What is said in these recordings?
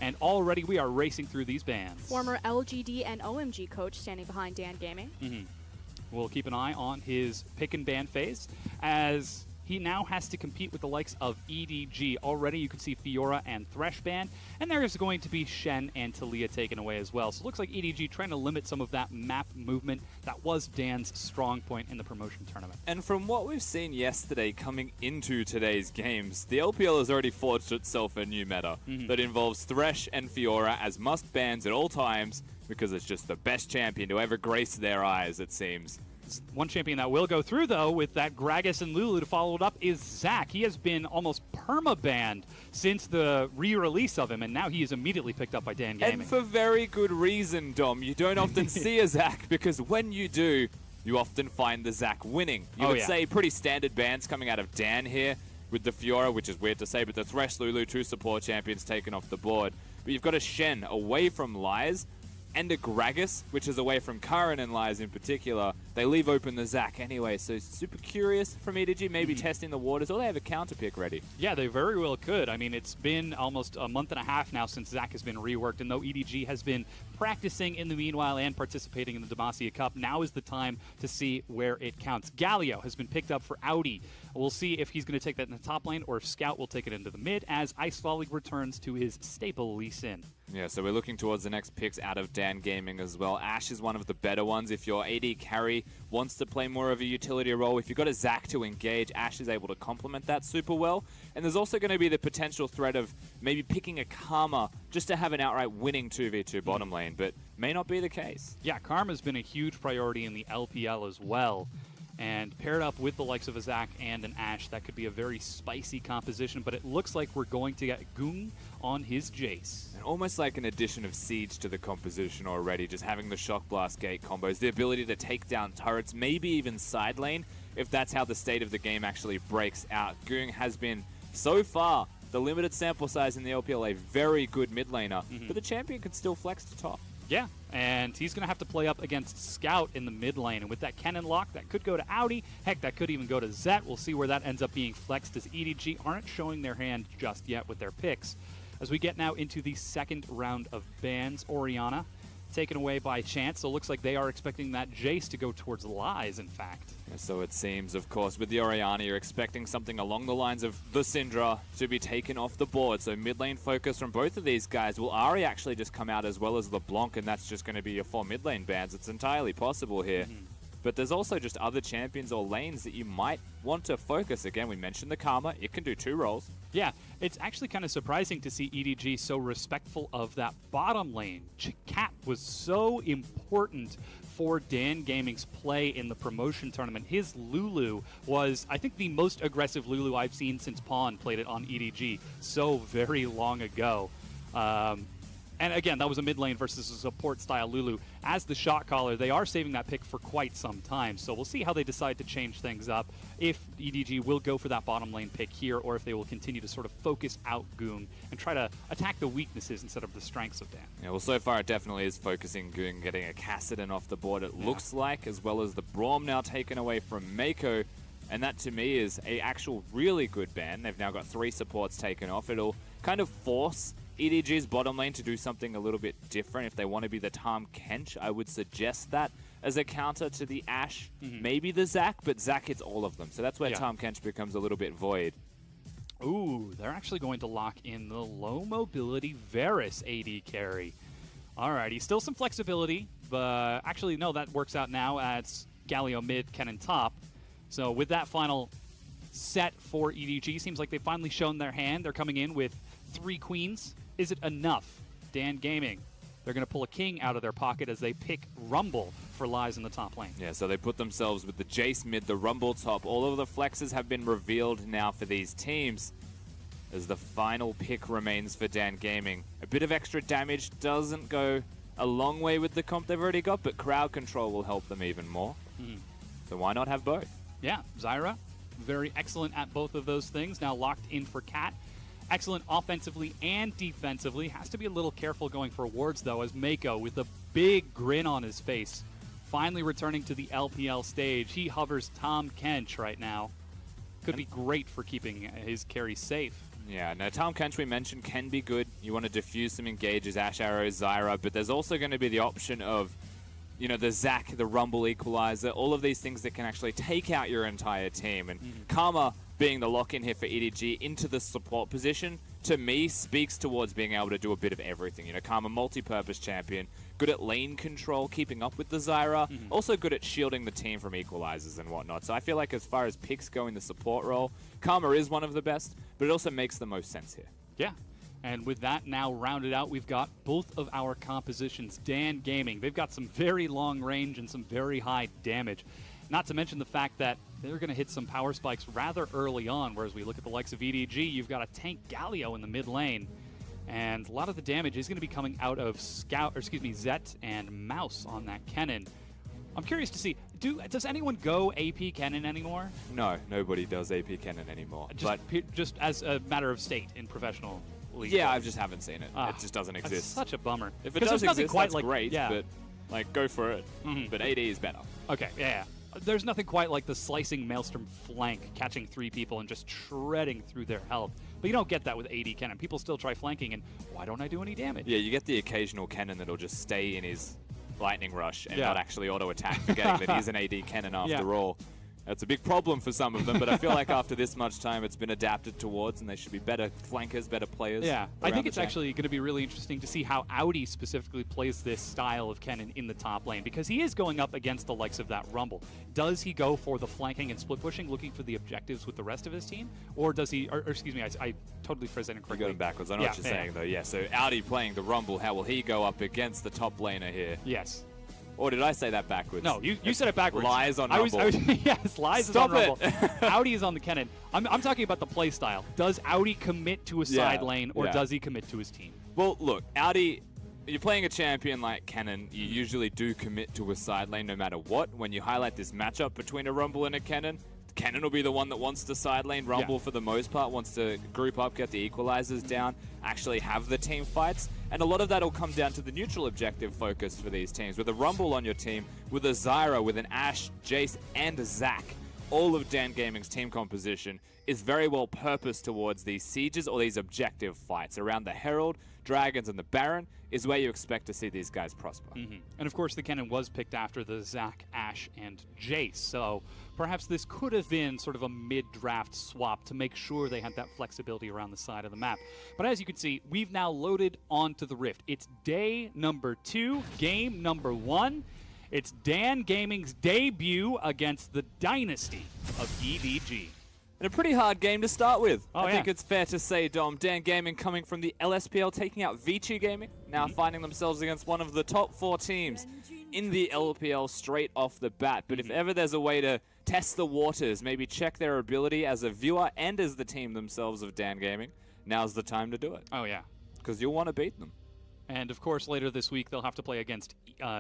and already we are racing through these bans. Former LGD and OMG coach standing behind Dan Gaming. We'll keep an eye on his pick and ban phase as he now has to compete with the likes of EDG. Already you can see Fiora and Thresh banned, and there is going to be Shen and Taliyah taken away as well. So it looks like EDG trying to limit some of that map movement that was Dan's strong point in the promotion tournament. And from what we've seen yesterday coming into today's games, the LPL has already forged itself a new meta that involves Thresh and Fiora as must bans at all times because it's just the best champion to ever grace their eyes, it seems. One champion that will go through, though, with that Gragas and Lulu to follow it up is Zac. He has been almost perma-banned since the re-release of him, and now he is immediately picked up by Dan Gaming. And for very good reason, Dom. You don't often see a Zac, because when you do, you often find the Zac winning. You would say pretty standard bans coming out of Dan here, with the Fiora, which is weird to say, but the Thresh, Lulu, 2 support champions taken off the board. But you've got a Shen away from Lies, and a Gragas, which is away from Karin and Lies in particular. They leave open the Zac anyway, so super curious from EDG, maybe testing the waters, or they have a counter pick ready. Yeah, they very well could. I mean, it's been almost a month and a half now since Zac has been reworked, and though EDG has been practicing in the meanwhile and participating in the Demacia Cup, now is the time to see where it counts. Galio has been picked up for Audi. We'll see if he's going to take that in the top lane or if Scout will take it into the mid as Ice Volley returns to his staple Lee Sin. Yeah, so we're looking towards the next picks out of Dan Gaming as well. Ashe is one of the better ones. If your AD carry wants to play more of a utility role, if you've got a Zac to engage, Ashe is able to complement that super well. And there's also going to be the potential threat of maybe picking a Karma just to have an outright winning 2v2 bottom lane, but may not be the case. Yeah, Karma's been a huge priority in the LPL as well. And paired up with the likes of a Zac and an Ashe, that could be a very spicy composition, but it looks like we're going to get Gung on his Jace. And almost like an addition of Siege to the composition already, just having the Shock Blast Gate combos, the ability to take down turrets, maybe even side lane, if that's how the state of the game actually breaks out. Gung has been, so far, the limited sample size in the LPL, a very good mid laner, but the champion can still flex to top. Yeah, and he's going to have to play up against Scout in the mid lane. And with that cannon lock, that could go to Audi. Heck, that could even go to Zet. We'll see where that ends up being flexed as EDG aren't showing their hand just yet with their picks. As we get now into the second round of bans, Orianna taken away by Chance. So it looks like they are expecting that Jace to go towards Lies, in fact. So it seems, of course, with the Orianna, you're expecting something along the lines of the Syndra to be taken off the board. So mid lane focus from both of these guys. Will Ahri actually just come out as well as LeBlanc, and that's just going to be your 4 mid lane bans? It's entirely possible here. But there's also just other champions or lanes that you might want to focus. Again, we mentioned the Karma. It can do 2 roles. Yeah, it's actually kind of surprising to see EDG so respectful of that bottom lane. Cat was so important for Dan Gaming's play in the promotion tournament. His Lulu was, I think, the most aggressive Lulu I've seen since Pawn played it on EDG so very long ago. And again, that was a mid lane versus a support style Lulu. As the shot caller, they are saving that pick for quite some time, so we'll see how they decide to change things up, if EDG will go for that bottom lane pick here, or if they will continue to sort of focus out Goong and try to attack the weaknesses instead of the strengths of Dan. Yeah, well, so far it definitely is focusing Goong, getting a Kassadin off the board, it looks like, as well as the Braum now taken away from Mako. And that, to me, is a actual really good ban. They've now got 3 supports taken off. It'll kind of force EDG's bottom lane to do something a little bit different. If they want to be the Tahm Kench, I would suggest that as a counter to the Ashe. Maybe the Zac, but Zac hits all of them. So that's where Tahm Kench becomes a little bit void. Ooh, they're actually going to lock in the low mobility Varus AD carry. Alrighty, still some flexibility, but actually, no, that works out now at Galio mid, Kennen top. So with that final set for EDG, seems like they've finally shown their hand. They're coming in with 3 queens. Is it enough? Dan Gaming, they're going to pull a king out of their pocket as they pick Rumble for Lies in the top lane. Yeah, so they put themselves with the Jace mid, the Rumble top. All of the flexes have been revealed now for these teams, as the final pick remains for Dan Gaming. A bit of extra damage doesn't go a long way with the comp they've already got, but crowd control will help them even more. So why not have both? Yeah, Zyra, very excellent at both of those things. Now locked in for Cat. Excellent offensively and defensively. Has to be a little careful going for wards, though, as Mako, with a big grin on his face, finally returning to the LPL stage. He hovers Tahm Kench right now. Could be great for keeping his carry safe. Yeah, now Tahm Kench we mentioned can be good. You want to diffuse some engages, Ash Arrow, Zyra, but there's also going to be the option of, you know, the Zac, the Rumble Equalizer, all of these things that can actually take out your entire team. And Karma being the lock-in here for EDG into the support position, to me, speaks towards being able to do a bit of everything. You know, Karma, multi-purpose champion, good at lane control, keeping up with the Zyra, also good at shielding the team from equalizers and whatnot. So I feel like as far as picks go in the support role, Karma is one of the best, but it also makes the most sense here. Yeah. And with that now rounded out, we've got both of our compositions. Dan Gaming, they've got some very long range and some very high damage. Not to mention the fact that they're going to hit some power spikes rather early on, whereas we look at the likes of EDG, you've got a tank Galio in the mid lane. And a lot of the damage is going to be coming out of Zet and Mouse on that Kennen. I'm curious to see, does anyone go AP Kennen anymore? No, nobody does AP Kennen anymore. Just as a matter of state in professional league. Yeah, I just haven't seen it. It just doesn't exist. That's such a bummer. If it does exist, quite that's like, great, yeah. but like, go for it. But AD is better. Okay, yeah. There's nothing quite like the slicing Maelstrom flank, catching 3 people and just shredding through their health. But you don't get that with AD Kennen. People still try flanking, and why don't I do any damage? Yeah, you get the occasional Kennen that'll just stay in his lightning rush and not actually auto-attack, forgetting that he's an AD Kennen after all. That's a big problem for some of them, but I feel like after this much time, it's been adapted towards, and they should be better flankers, better players. Yeah, I think it's actually going to be really interesting to see how Audi specifically plays this style of Kennen in the top lane, because he is going up against the likes of that Rumble. Does he go for the flanking and split pushing, looking for the objectives with the rest of his team, or does he? Or excuse me, I totally phrased that incorrectly. You're going backwards. I know what you're saying, though. Yeah, so Audi playing the Rumble. How will he go up against the top laner here? Yes. Or did I say that backwards? No, you said it backwards. Lies on Rumble. Yes, lies Stop on Rumble. Audi is on the Kennen. I'm talking about the play style. Does Audi commit to a side lane, or does he commit to his team? Well, look, Audi, you're playing a champion like Kennen, you usually do commit to a side lane no matter what. When you highlight this matchup between a Rumble and a Kennen, Kennen will be the one that wants to side lane. Rumble, for the most part, wants to group up, get the equalizers down, actually have the team fights. And a lot of that will come down to the neutral objective focus for these teams. With a Rumble on your team, with a Zyra, with an Ashe, Jace, and a Zac, all of Dan Gaming's team composition is very well purposed towards these sieges or these objective fights. Around the Herald, Dragons, and the Baron is where you expect to see these guys prosper. And of course, the Kennen was picked after the Zac, Ashe, and Jace, so perhaps this could have been sort of a mid-draft swap to make sure they had that flexibility around the side of the map. But as you can see, we've now loaded onto the Rift. It's day number 2, game number 1. It's Dan Gaming's debut against the dynasty of EDG. And a pretty hard game to start with. I think yeah. it's fair to say, Dom, Dan Gaming coming from the LSPL, taking out Vici Gaming, now finding themselves against one of the top 4 teams in the LPL straight off the bat. But if ever there's a way to test the waters, maybe check their ability as a viewer and as the team themselves of Dan Gaming, now's the time to do it. Oh, yeah. Because you'll want to beat them. And, of course, later this week, they'll have to play against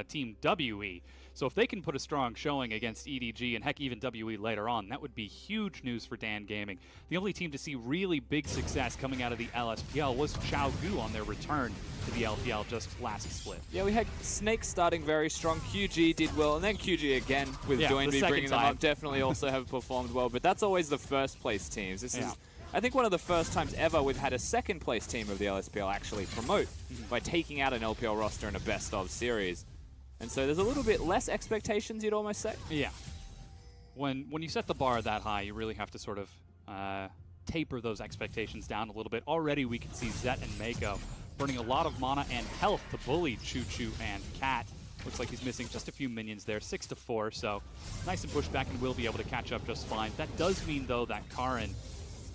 Team WE. So if they can put a strong showing against EDG and, heck, even WE later on, that would be huge news for Dan Gaming. The only team to see really big success coming out of the LSPL was Gu on their return to the LPL just last split. Yeah, we had Snake starting very strong. QG did well, and then QG again with Doinby bringing them up. Definitely also have performed well, but that's always the first-place teams. This is, I think, one of the first times ever we've had a second-place team of the LSPL actually promote by taking out an LPL roster in a best-of series. And so there's a little bit less expectations, you'd almost say. Yeah. When you set the bar that high, you really have to sort of taper those expectations down a little bit. Already we can see Zet and Mako burning a lot of mana and health to bully Choo Choo and Cat. Looks like he's missing just a few minions there, 6-4, so nice and pushed back and will be able to catch up just fine. That does mean, though, that Karin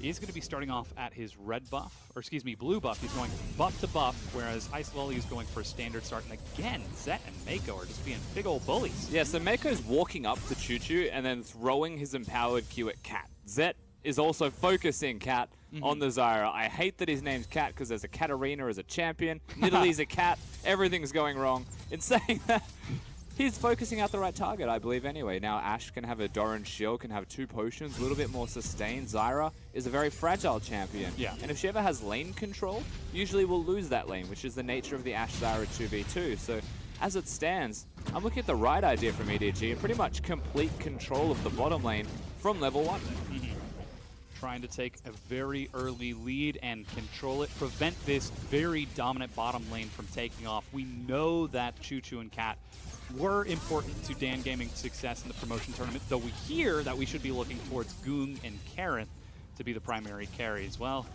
is going to be starting off at his red buff, or excuse me, blue buff. He's going buff to buff, whereas Ice Lolly is going for a standard start. And again, Zet and Mako are just being big old bullies. Yeah, so Mako's walking up to Choo Choo and then throwing his empowered Q at Cat. Zet is also focusing Cat on the Zyra. I hate that his name's Cat because there's a Katarina as a champion. Nidalee's a cat. Everything's going wrong. In saying that, he's focusing out the right target, I believe, anyway. Now Ashe can have a Doran shield, can have 2 potions, a little bit more sustain. Zyra is a very fragile champion. Yeah. And if she ever has lane control, usually we'll lose that lane, which is the nature of the Ashe-Zyra 2v2. So as it stands, I'm looking at the right idea from EDG and pretty much complete control of the bottom lane from level 1. trying to take a very early lead and control it, prevent this very dominant bottom lane from taking off. We know that Choo and Cat were important to Dan Gaming's success in the promotion tournament, though we hear that we should be looking towards Goong and Karen to be the primary carries. Well,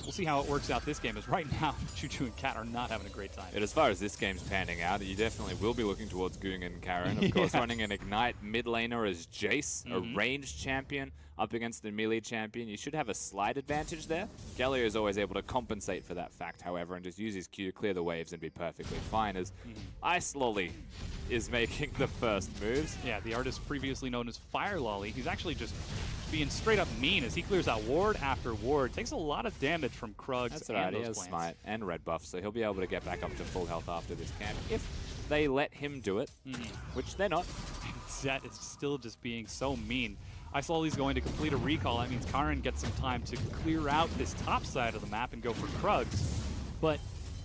we'll see how it works out this game, as right now, Choo and Cat are not having a great time. And as far as this game's panning out, you definitely will be looking towards Goong and Karen. Of course, running an Ignite mid laner as Jace, a ranged champion, up against the melee champion. You should have a slight advantage there. Galio is always able to compensate for that fact, however, and just use his Q to clear the waves and be perfectly fine, as Ice Lolly is making the first moves. Yeah, the artist previously known as Fire Lolly. He's actually just being straight up mean as he clears out ward after ward. Takes a lot of damage from Krugs. That's right, he has Smite and Red Buff, so he'll be able to get back up to full health after this camp if they let him do it, which they're not. Zet is still just being so mean. Ice Lolly's going to complete a recall. That means Karen gets some time to clear out this top side of the map and go for Krugs. But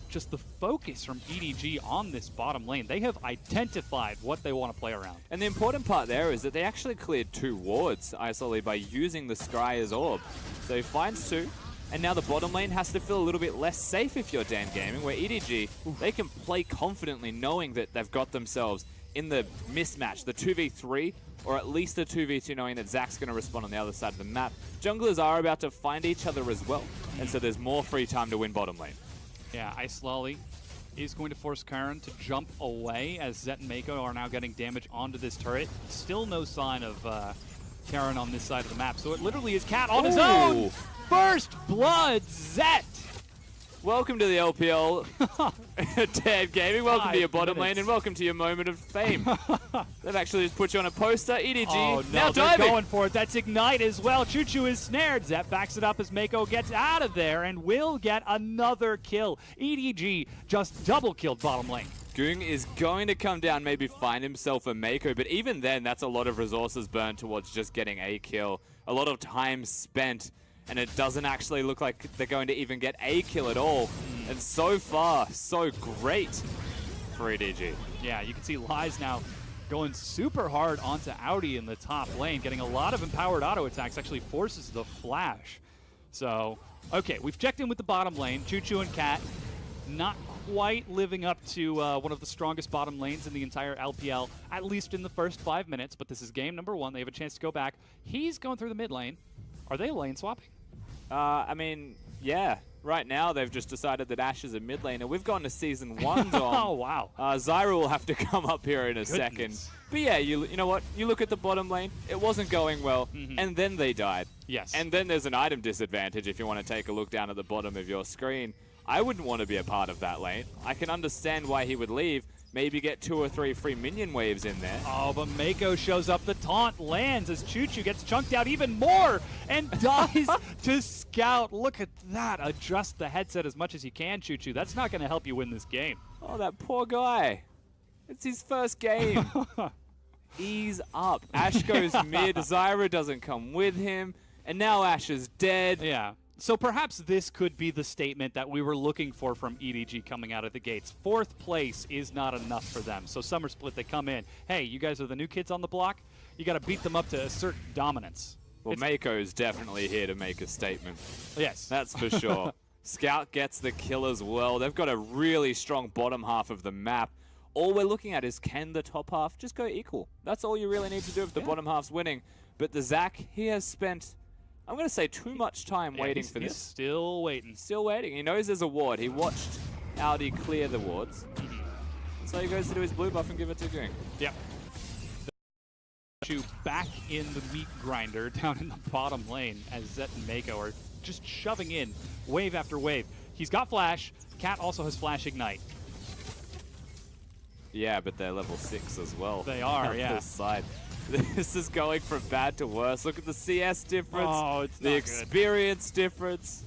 just the focus from EDG on this bottom lane, they have identified what they want to play around. And the important part there is that they actually cleared 2 wards, Ice Lolly, by using the Scryer's Orb. So he finds 2, and now the bottom lane has to feel a little bit less safe if you're Dan Gaming, where EDG, they can play confidently knowing that they've got themselves in the mismatch, the 2v3, or at least a 2v2, knowing that Zach's going to respond on the other side of the map. Junglers are about to find each other as well, and so there's more free time to win bottom lane. Yeah, Ice Lolly is going to force Karen to jump away as Zet and Mako are now getting damage onto this turret. Still no sign of Karen on this side of the map, so it literally is Cat on his own! First blood, Zet! Welcome to the LPL, Dan Gaming. Welcome to your bottom lane, and welcome to your moment of fame. They've actually just put you on a poster. EDG, now they're diving. going for it. That's Ignite as well. Choo is snared. Zet backs it up as Mako gets out of there and will get another kill. EDG just double killed bottom lane. Goong is going to come down, maybe find himself a Mako, but even then, that's a lot of resources burned towards just getting a kill. A lot of time spent, and it doesn't actually look like they're going to even get a kill at all. And so far, so great for EDG. Yeah, you can see Lies now going super hard onto Audi in the top lane, getting a lot of empowered auto attacks, actually forces the flash. So, okay, we've checked in with the bottom lane. Choo and Cat not quite living up to one of the strongest bottom lanes in the entire LPL, at least in the first 5 minutes, but this is game number 1. They have a chance to go back. He's going through the mid lane. Are they lane swapping? I mean, yeah. Right now, they've just decided that Ashe is a mid laner. We've gone to Season 1, Dom. Oh, wow. Zyra will have to come up here in a second. But yeah, you know what? You look at the bottom lane, it wasn't going well, and then they died. Yes. And then there's an item disadvantage if you want to take a look down at the bottom of your screen. I wouldn't want to be a part of that lane. I can understand why he would leave. Maybe get 2 or 3 free minion waves in there. Oh, but Mako shows up. The taunt lands as Choo gets chunked out even more and dies to Scout. Look at that. Adjust the headset as much as you can, Choo. That's not going to help you win this game. Oh, that poor guy. It's his first game. Ease up. Ashe goes mid. Zyra doesn't come with him. And now Ashe is dead. Yeah. So perhaps this could be the statement that we were looking for from EDG coming out of the gates. 4th place is not enough for them. So Summer Split, they come in. Hey, you guys are the new kids on the block. You got to beat them up to assert dominance. Well, Mako's definitely here to make a statement. Yes. That's for sure. Scout gets the kill as well. They've got a really strong bottom half of the map. All we're looking at is, can the top half just go equal? That's all you really need to do if the bottom half's winning. But the Zach, he has spent, I'm going to say, too much time waiting for this. He's still waiting. Still waiting. He knows there's a ward. He watched Audi clear the wards. So he goes to do his blue buff and give it to Goong. Yep. Back in the meat grinder down in the bottom lane as Zet and Mako are just shoving in wave after wave. He's got Flash. Cat also has Flash Ignite. Yeah, but they're level 6 as well. They are, yeah. This side. This is going from bad to worse. Look at the CS difference. Oh, it's the experience difference.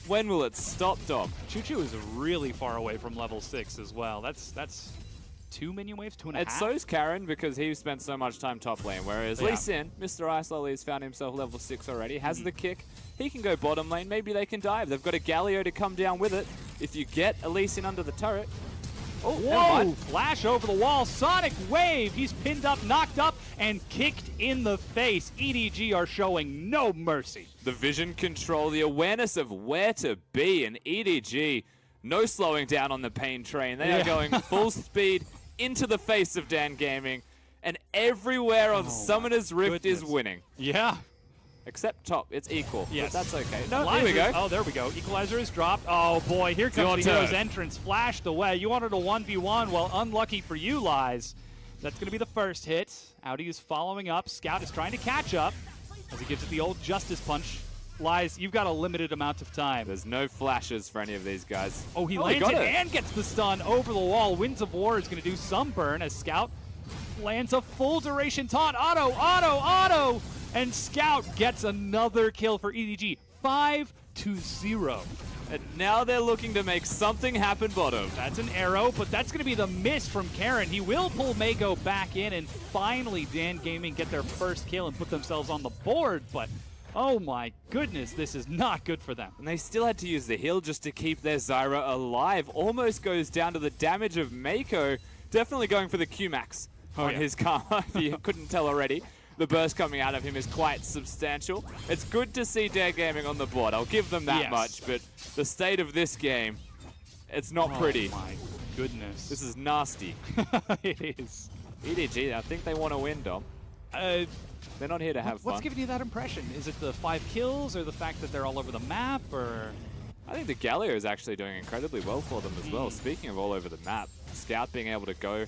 When will it stop, Dom? Choo is really far away from level 6 as well. That's 2 minion waves, 2.5. And so's Karen, because he spent so much time top lane, whereas Lee Sin, Mr. Ice Lolly, has found himself level 6 already, has the kick. He can go bottom lane. Maybe they can dive. They've got a Galio to come down with it. If you get a Lee Sin under the turret. Oh, whoa! Flash over the wall. Sonic Wave. He's pinned up, knocked up, and kicked in the face. EDG are showing no mercy. The vision control, the awareness of where to be, and EDG, no slowing down on the pain train. They are going full speed into the face of Dan Gaming, and everywhere on Summoner's Rift is winning. Yeah. Except top, it's equal. Yes. But that's okay. No, here we go. Oh, there we go. Equalizer is dropped. Oh, boy, here comes the hero's entrance. Flashed away. You wanted a 1v1. Well, unlucky for you, Lies. That's going to be the first hit. Audi is following up. Scout is trying to catch up as he gives it the old Justice Punch. Lies, you've got a limited amount of time. There's no flashes for any of these guys. Oh, he lands it and gets the stun over the wall. Winds of War is going to do some burn as Scout lands a full duration taunt. Auto! And Scout gets another kill for EDG. 5-0. And now they're looking to make something happen bottom. That's an arrow, but that's going to be the miss from Karen. He will pull Mako back in, and finally Dan Gaming get their first kill and put themselves on the board. But oh my goodness, this is not good for them. And they still had to use the heal just to keep their Zyra alive. Almost goes down to the damage of Mako. Definitely going for the Q-Max on his Karma, if you couldn't tell already. The burst coming out of him is quite substantial. It's good to see Dan Gaming on the board. I'll give them that much, but the state of this game, it's not pretty. Oh my goodness. This is nasty. It is. EDG, I think they want to win, Dom. They're not here to have fun. What's giving you that impression? Is it the 5 kills or the fact that they're all over the map, or? I think the Galio is actually doing incredibly well for them as well. Speaking of all over the map, Scout being able to go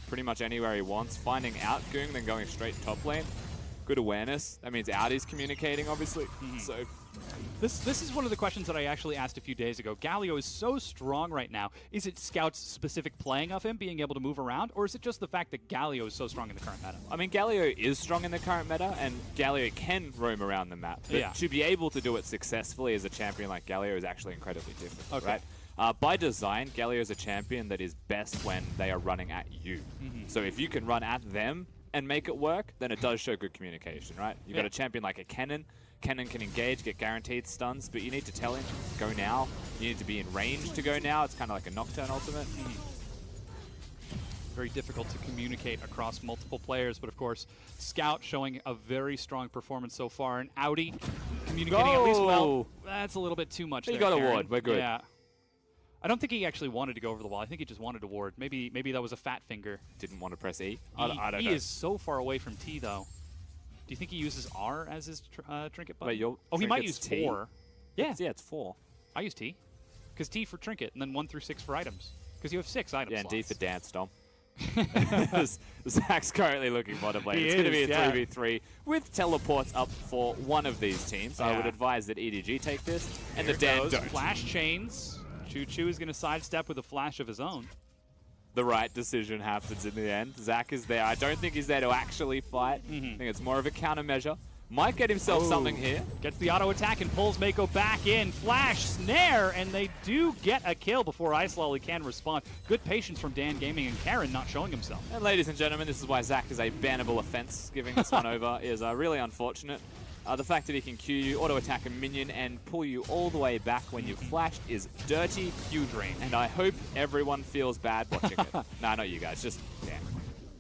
pretty much anywhere he wants, finding out Goong, then going straight top lane. Good awareness. That means Audi's communicating, obviously. So This is one of the questions that I actually asked a few days ago. Galio is so strong right now. Is it Scout's specific playing of him being able to move around, or is it just the fact that Galio is so strong in the current meta? I mean, Galio is strong in the current meta, and Galio can roam around the map. But to be able to do it successfully as a champion like Galio is actually incredibly difficult, right? By design, Galio is a champion that is best when they are running at you. So if you can run at them and make it work, then it does show good communication, right? You've got a champion like a Kennen. Kennen can engage, get guaranteed stuns, but you need to tell him, go now. You need to be in range to go now. It's kind of like a Nocturne ultimate. Very difficult to communicate across multiple players, but of course, Scout showing a very strong performance so far, and Audi communicating at least well. That's a little bit too much. You got a ward. We're good. Yeah. I don't think he actually wanted to go over the wall. I think he just wanted to ward. Maybe that was a fat finger. Didn't want to press E. I don't know. He is so far away from T, though. Do you think he uses R as his trinket button? Wait, he might use T? 4. Yeah, it's 4. I use T. Because T for trinket, and then 1 through 6 for items. Because you have 6 items. Yeah, and D for dance, Dom. Zach's currently looking bottom lane. It's going to be a 3v3 with teleports up for one of these teams. I would advise that EDG take this, and the Dan don't. Flash chains. Choo-Choo is going to sidestep with a flash of his own. The right decision happens in the end. Zach is there. I don't think he's there to actually fight. I think it's more of a countermeasure. Might get himself something here. Gets the auto attack and pulls Mako back in. Flash, snare, and they do get a kill before Ice Lolly can respond. Good patience from Dan Gaming, and Karen not showing himself. And ladies and gentlemen, this is why Zach is a bannable offense. Giving this one over is really unfortunate. The fact that he can Q you, auto-attack a minion, and pull you all the way back when you've flashed is dirty Q drain. And I hope everyone feels bad watching it. Nah, not you guys, just Dan.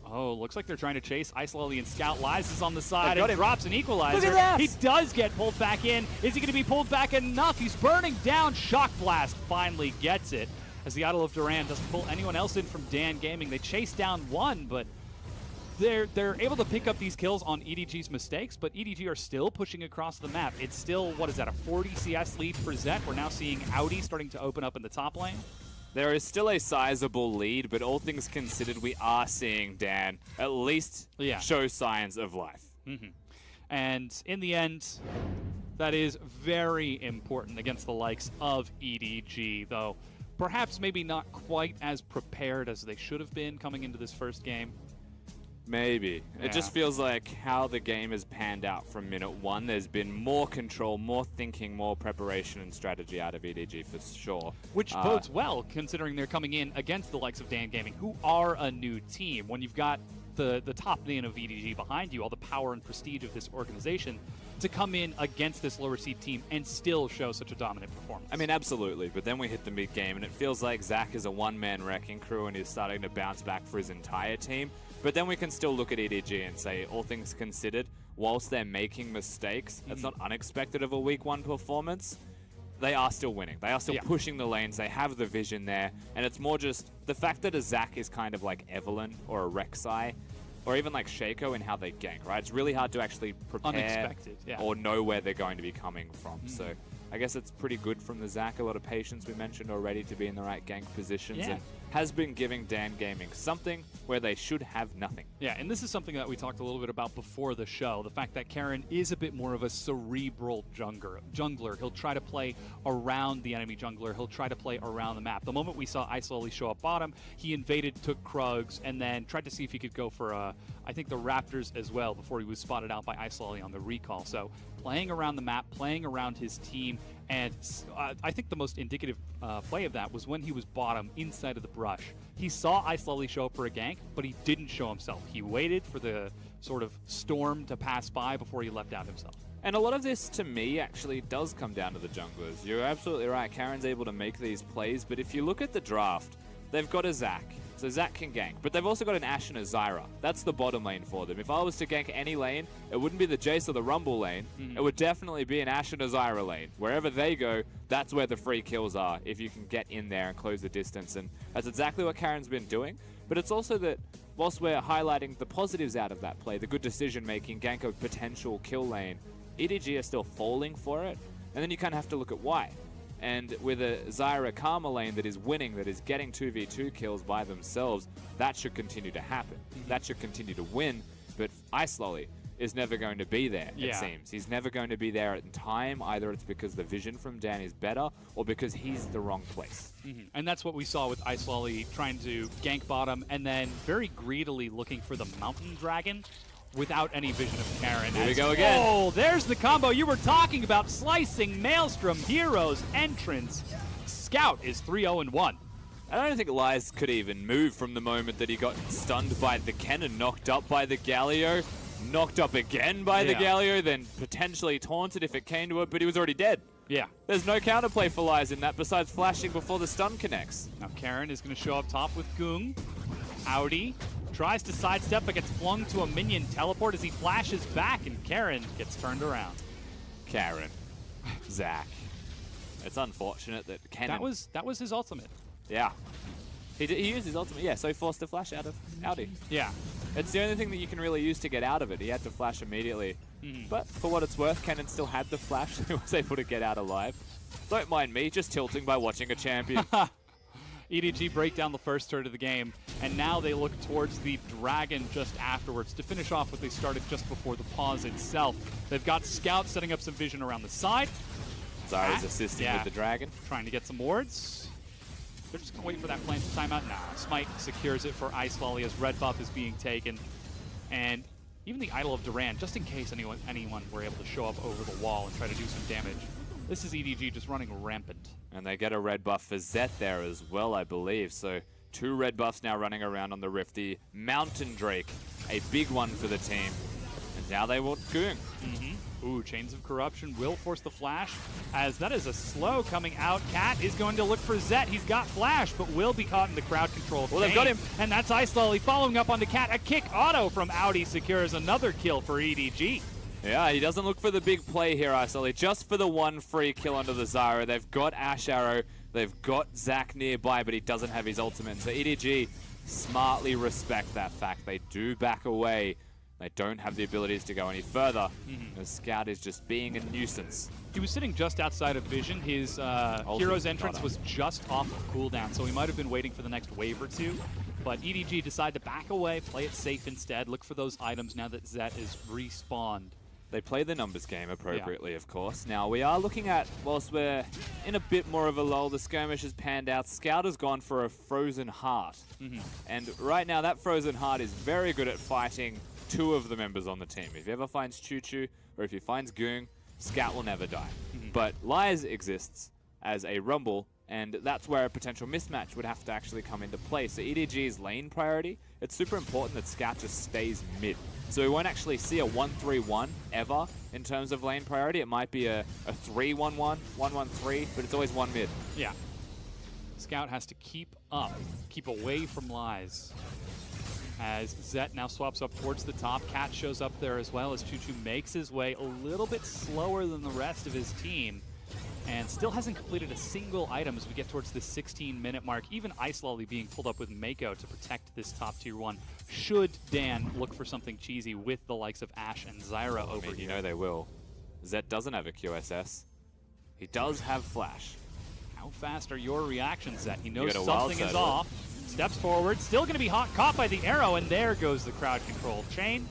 Oh, looks like they're trying to chase Ice Lolly and Scout. Lies is on the side and him. drops an equalizer. Look at that! He does get pulled back in. Is he going to be pulled back enough? He's burning down. Shock Blast finally gets it. As the Idol of Duran doesn't pull anyone else in from Dan Gaming. They chase down one, but they're able to pick up these kills on EDG's mistakes, but EDG are still pushing across the map. It's still, what is that, a 40 CS lead for Zet? We're now seeing Audi starting to open up in the top lane. There is still a sizable lead, but all things considered, we are seeing Dan at least show signs of life. And in the end, that is very important against the likes of EDG, though perhaps maybe not quite as prepared as they should have been coming into this first game. Maybe. It just feels like how the game has panned out from minute one. There's been more control, more thinking, more preparation and strategy out of EDG for sure. Which bodes well, considering they're coming in against the likes of Dan Gaming, who are a new team. When you've got the top lane of EDG behind you, all the power and prestige of this organization, to come in against this lower seed team and still show such a dominant performance. I mean, absolutely, but then we hit the mid-game, and it feels like Zach is a one-man wrecking crew and he's starting to bounce back for his entire team. But then we can still look at EDG and say, all things considered, whilst they're making mistakes, it's not unexpected of a week 1 performance. They are still winning. They are still pushing the lanes. They have the vision there. And it's more just the fact that a Zach is kind of like Evelyn or a Rek'Sai or even like Shaco in how they gank, right? It's really hard to actually prepare or know where they're going to be coming from. So I guess it's pretty good from the Zach. A lot of patience we mentioned already to be in the right gank positions. And has been giving Dan Gaming something where they should have nothing. Yeah, and this is something that we talked a little bit about before the show. The fact that Karin is a bit more of a cerebral jungler. He'll try to play around the enemy jungler. He'll try to play around the map. The moment we saw Isolali show up bottom, he invaded, took Krugs, and then tried to see if he could go for, I think, the Raptors as well before he was spotted out by Isolali on the recall. So playing around the map, playing around his team, and I think the most indicative play of that was when he was bottom inside of the brush. He saw Isolali show up for a gank, but he didn't show himself. He waited for the sort of storm to pass by before he left out himself. And a lot of this, to me, actually does come down to the junglers. You're absolutely right. Karen's able to make these plays, but if you look at the draft, they've got a Zach. So Zach can gank, but they've also got an Ashe and a Zyra. That's the bottom lane for them. If I was to gank any lane, it wouldn't be the Jace or the Rumble lane. It would definitely be an Ashe and a Zyra lane. Wherever they go, that's where the free kills are, if you can get in there and close the distance. And that's exactly what Karen's been doing. But it's also that whilst we're highlighting the positives out of that play, the good decision-making, gank of potential kill lane, EDG are still falling for it. And then you kind of have to look at why. And with a Zyra Karma lane that is winning, that is getting 2v2 kills by themselves, that should continue to happen. That should continue to win, but Isolali is never going to be there, it seems. He's never going to be there in time. Either it's because the vision from Dan is better, or because he's the wrong place. And that's what we saw with Isolali trying to gank bottom, and then very greedily looking for the Mountain Dragon, without any vision of Karin. Here we go again. Oh, there's the combo you were talking about. Slicing Maelstrom, Heroes, Entrance. Scout is 3-0-1. I don't think Lies could even move from the moment that he got stunned by the cannon, knocked up by the Galio, knocked up again by the Galio, then potentially taunted if it came to it, but he was already dead. Yeah. There's no counterplay for Lies in that besides flashing before the stun connects. Now Karin is going to show up top with Gung. Audi tries to sidestep but gets flung to a minion teleport as he flashes back, and Karin gets turned around. Karin. Zach. It's unfortunate that Cannon... That was his ultimate. Yeah. He used his ultimate, yeah, so he forced the flash out of Audi. Yeah. It's the only thing that you can really use to get out of it. He had to flash immediately. But for what it's worth, Cannon still had the flash, so he was able to get out alive. Don't mind me, just tilting by watching a champion. EDG break down the first third of the game, and now they look towards the Dragon just afterwards to finish off what they started just before the pause itself. They've got Scout setting up some vision around the side. Zarya's assisting with the Dragon. Trying to get some wards. They're just going to wait for that plant to time out. Nah, Smite secures it for Isolali as red buff is being taken. And even the Idol of Duran, just in case anyone were able to show up over the wall and try to do some damage. This is EDG just running rampant. And they get a red buff for Zet there as well, I believe. So 2 red buffs now running around on the Rift. The Mountain Drake, a big one for the team. And now they want Goong. Ooh, Chains of Corruption will force the flash, as that is a slow coming out. Cat is going to look for Zet. He's got flash, but will be caught in the crowd control. Well, they've got him. And that's Isolali following up onto Cat. A kick auto from Audi secures another kill for EDG. Yeah, he doesn't look for the big play here, Isolali, just for the 1 free kill onto the Zyra. They've got Ashe Arrow, they've got Zach nearby, but he doesn't have his ultimate. So EDG smartly respect that fact. They do back away. They don't have the abilities to go any further. The Scout is just being a nuisance. He was sitting just outside of vision. His Hero's Entrance was just off of cooldown, so he might have been waiting for the next wave or two. But EDG decided to back away, play it safe instead, look for those items now that Zet is respawned. They play the numbers game appropriately, of course. Now, we are looking at, whilst we're in a bit more of a lull, the skirmish has panned out. Scout has gone for a Frozen Heart. And right now, that Frozen Heart is very good at fighting 2 of the members on the team. If he ever finds Choo Choo, or if he finds Goong, Scout will never die. But Lies exists as a Rumble And that's where a potential mismatch would have to actually come into play. So EDG's lane priority, it's super important that Scout just stays mid. So we won't actually see a 1-3-1 ever in terms of lane priority. It might be a 3-1-1, 1-1-3, but it's always one mid. Yeah. Scout has to keep up, keep away from lies. As Zet now swaps up towards the top, Cat shows up there as well as Choo-Choo makes his way a little bit slower than the rest of his team. And still hasn't completed a single item as we get towards the 16-minute mark. Even Ice Lolly being pulled up with Mako to protect this top tier 1. Should Dan look for something cheesy with the likes of Ashe and Zyra over here? You know they will. Zet doesn't have a QSS. He does have Flash. How fast are your reactions, Zet? He knows You got a something wild is side off. Steps forward, still going to be caught by the arrow, and there goes the crowd control chain.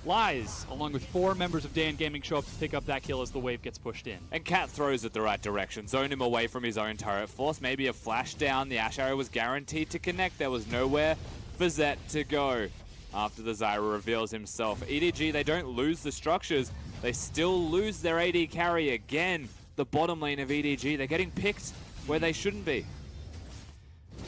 Lies, along with 4 members of Dan Gaming, show up to pick up that kill as the wave gets pushed in. And Cat throws it the right direction, zone him away from his own turret force. Maybe a flash down. The Ashe arrow was guaranteed to connect. There was nowhere for Zet to go after the Zyra reveals himself. EDG, they don't lose the structures. They still lose their AD carry again. The bottom lane of EDG, they're getting picked where they shouldn't be.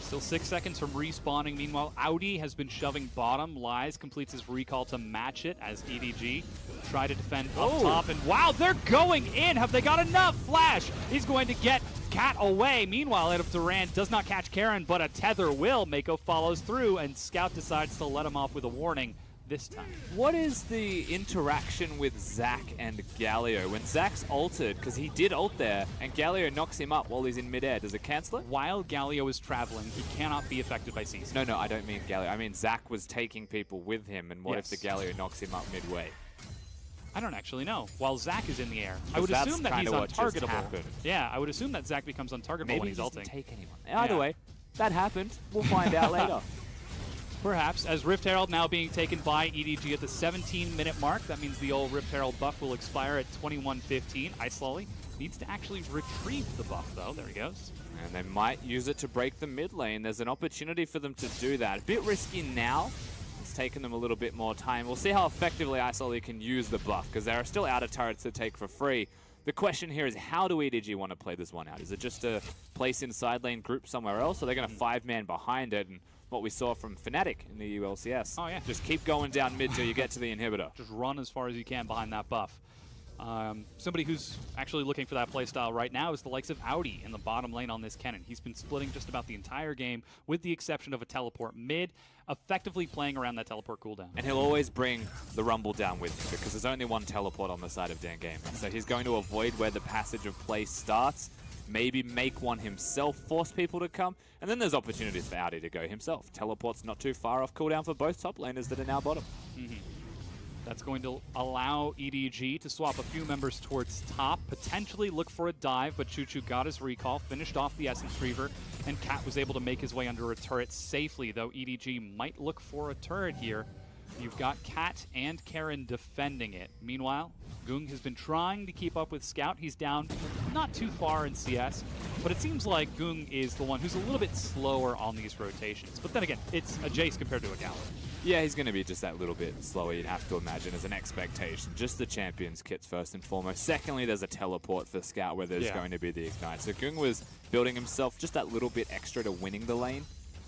Still 6 seconds from respawning. Meanwhile, Audi has been shoving bottom. Lies completes his recall to match it as EDG try to defend up top. And wow, they're going in. Have they got enough? Flash is going to get Cat away. Meanwhile, out of Duran does not catch Karen, but a tether will. Mako follows through, and Scout decides to let him off with a warning this time. What is the interaction with Zac and Galio? When Zac's ulted, because he did ult there, and Galio knocks him up while he's in midair, does it cancel it? While Galio is traveling, he cannot be affected by CC. No, I don't mean Galio. I mean Zac was taking people with him, and what if the Galio knocks him up midway? I don't actually know. While Zac is in the air, I would assume that he's untargetable. Yeah, I would assume that Zac becomes untargetable when he's ulting. Maybe he doesn't take anyone. Either way, that happened. We'll find out later. Perhaps, as Rift Herald now being taken by EDG at the 17-minute mark. That means the old Rift Herald buff will expire at 21:15. Ice Lolly needs to actually retrieve the buff, though. There he goes. And they might use it to break the mid lane. There's an opportunity for them to do that. A bit risky now. It's taken them a little bit more time. We'll see how effectively Ice Lolly can use the buff, because there are still outer turrets to take for free. The question here is, how do EDG want to play this one out? Is it just a place in side lane group somewhere else, or are they going to 5-man behind it? And what we saw from Fnatic in the ULCS. Oh, yeah. Just keep going down mid till you get to the inhibitor. Just run as far as you can behind that buff. Somebody who's actually looking for that playstyle right now is the likes of Audi in the bottom lane on this Kennen. He's been splitting just about the entire game, with the exception of a teleport mid, effectively playing around that teleport cooldown. And he'll always bring the Rumble down with him, because there's only one teleport on the side of Dan Gaming. So he's going to avoid where the passage of play starts, maybe make one himself, force people to come, and then there's opportunities for Audi to go himself. Teleport's not too far off cooldown for both top laners that are now bottom. That's going to allow EDG to swap a few members towards top, potentially look for a dive, but Choo-Choo got his recall, finished off the Essence Reaver, and Cat was able to make his way under a turret safely, though EDG might look for a turret here. You've got Cat and Karen defending it. Meanwhile, Gung has been trying to keep up with Scout. He's down not too far in CS, but it seems like Gung is the one who's a little bit slower on these rotations. But then again, it's a Jace compared to a Gallo. Yeah, he's going to be just that little bit slower, you'd have to imagine, as an expectation. Just the Champions kits first and foremost. Secondly, there's a teleport for Scout where there's going to be the Ignite. So Gung was building himself just that little bit extra to winning the lane,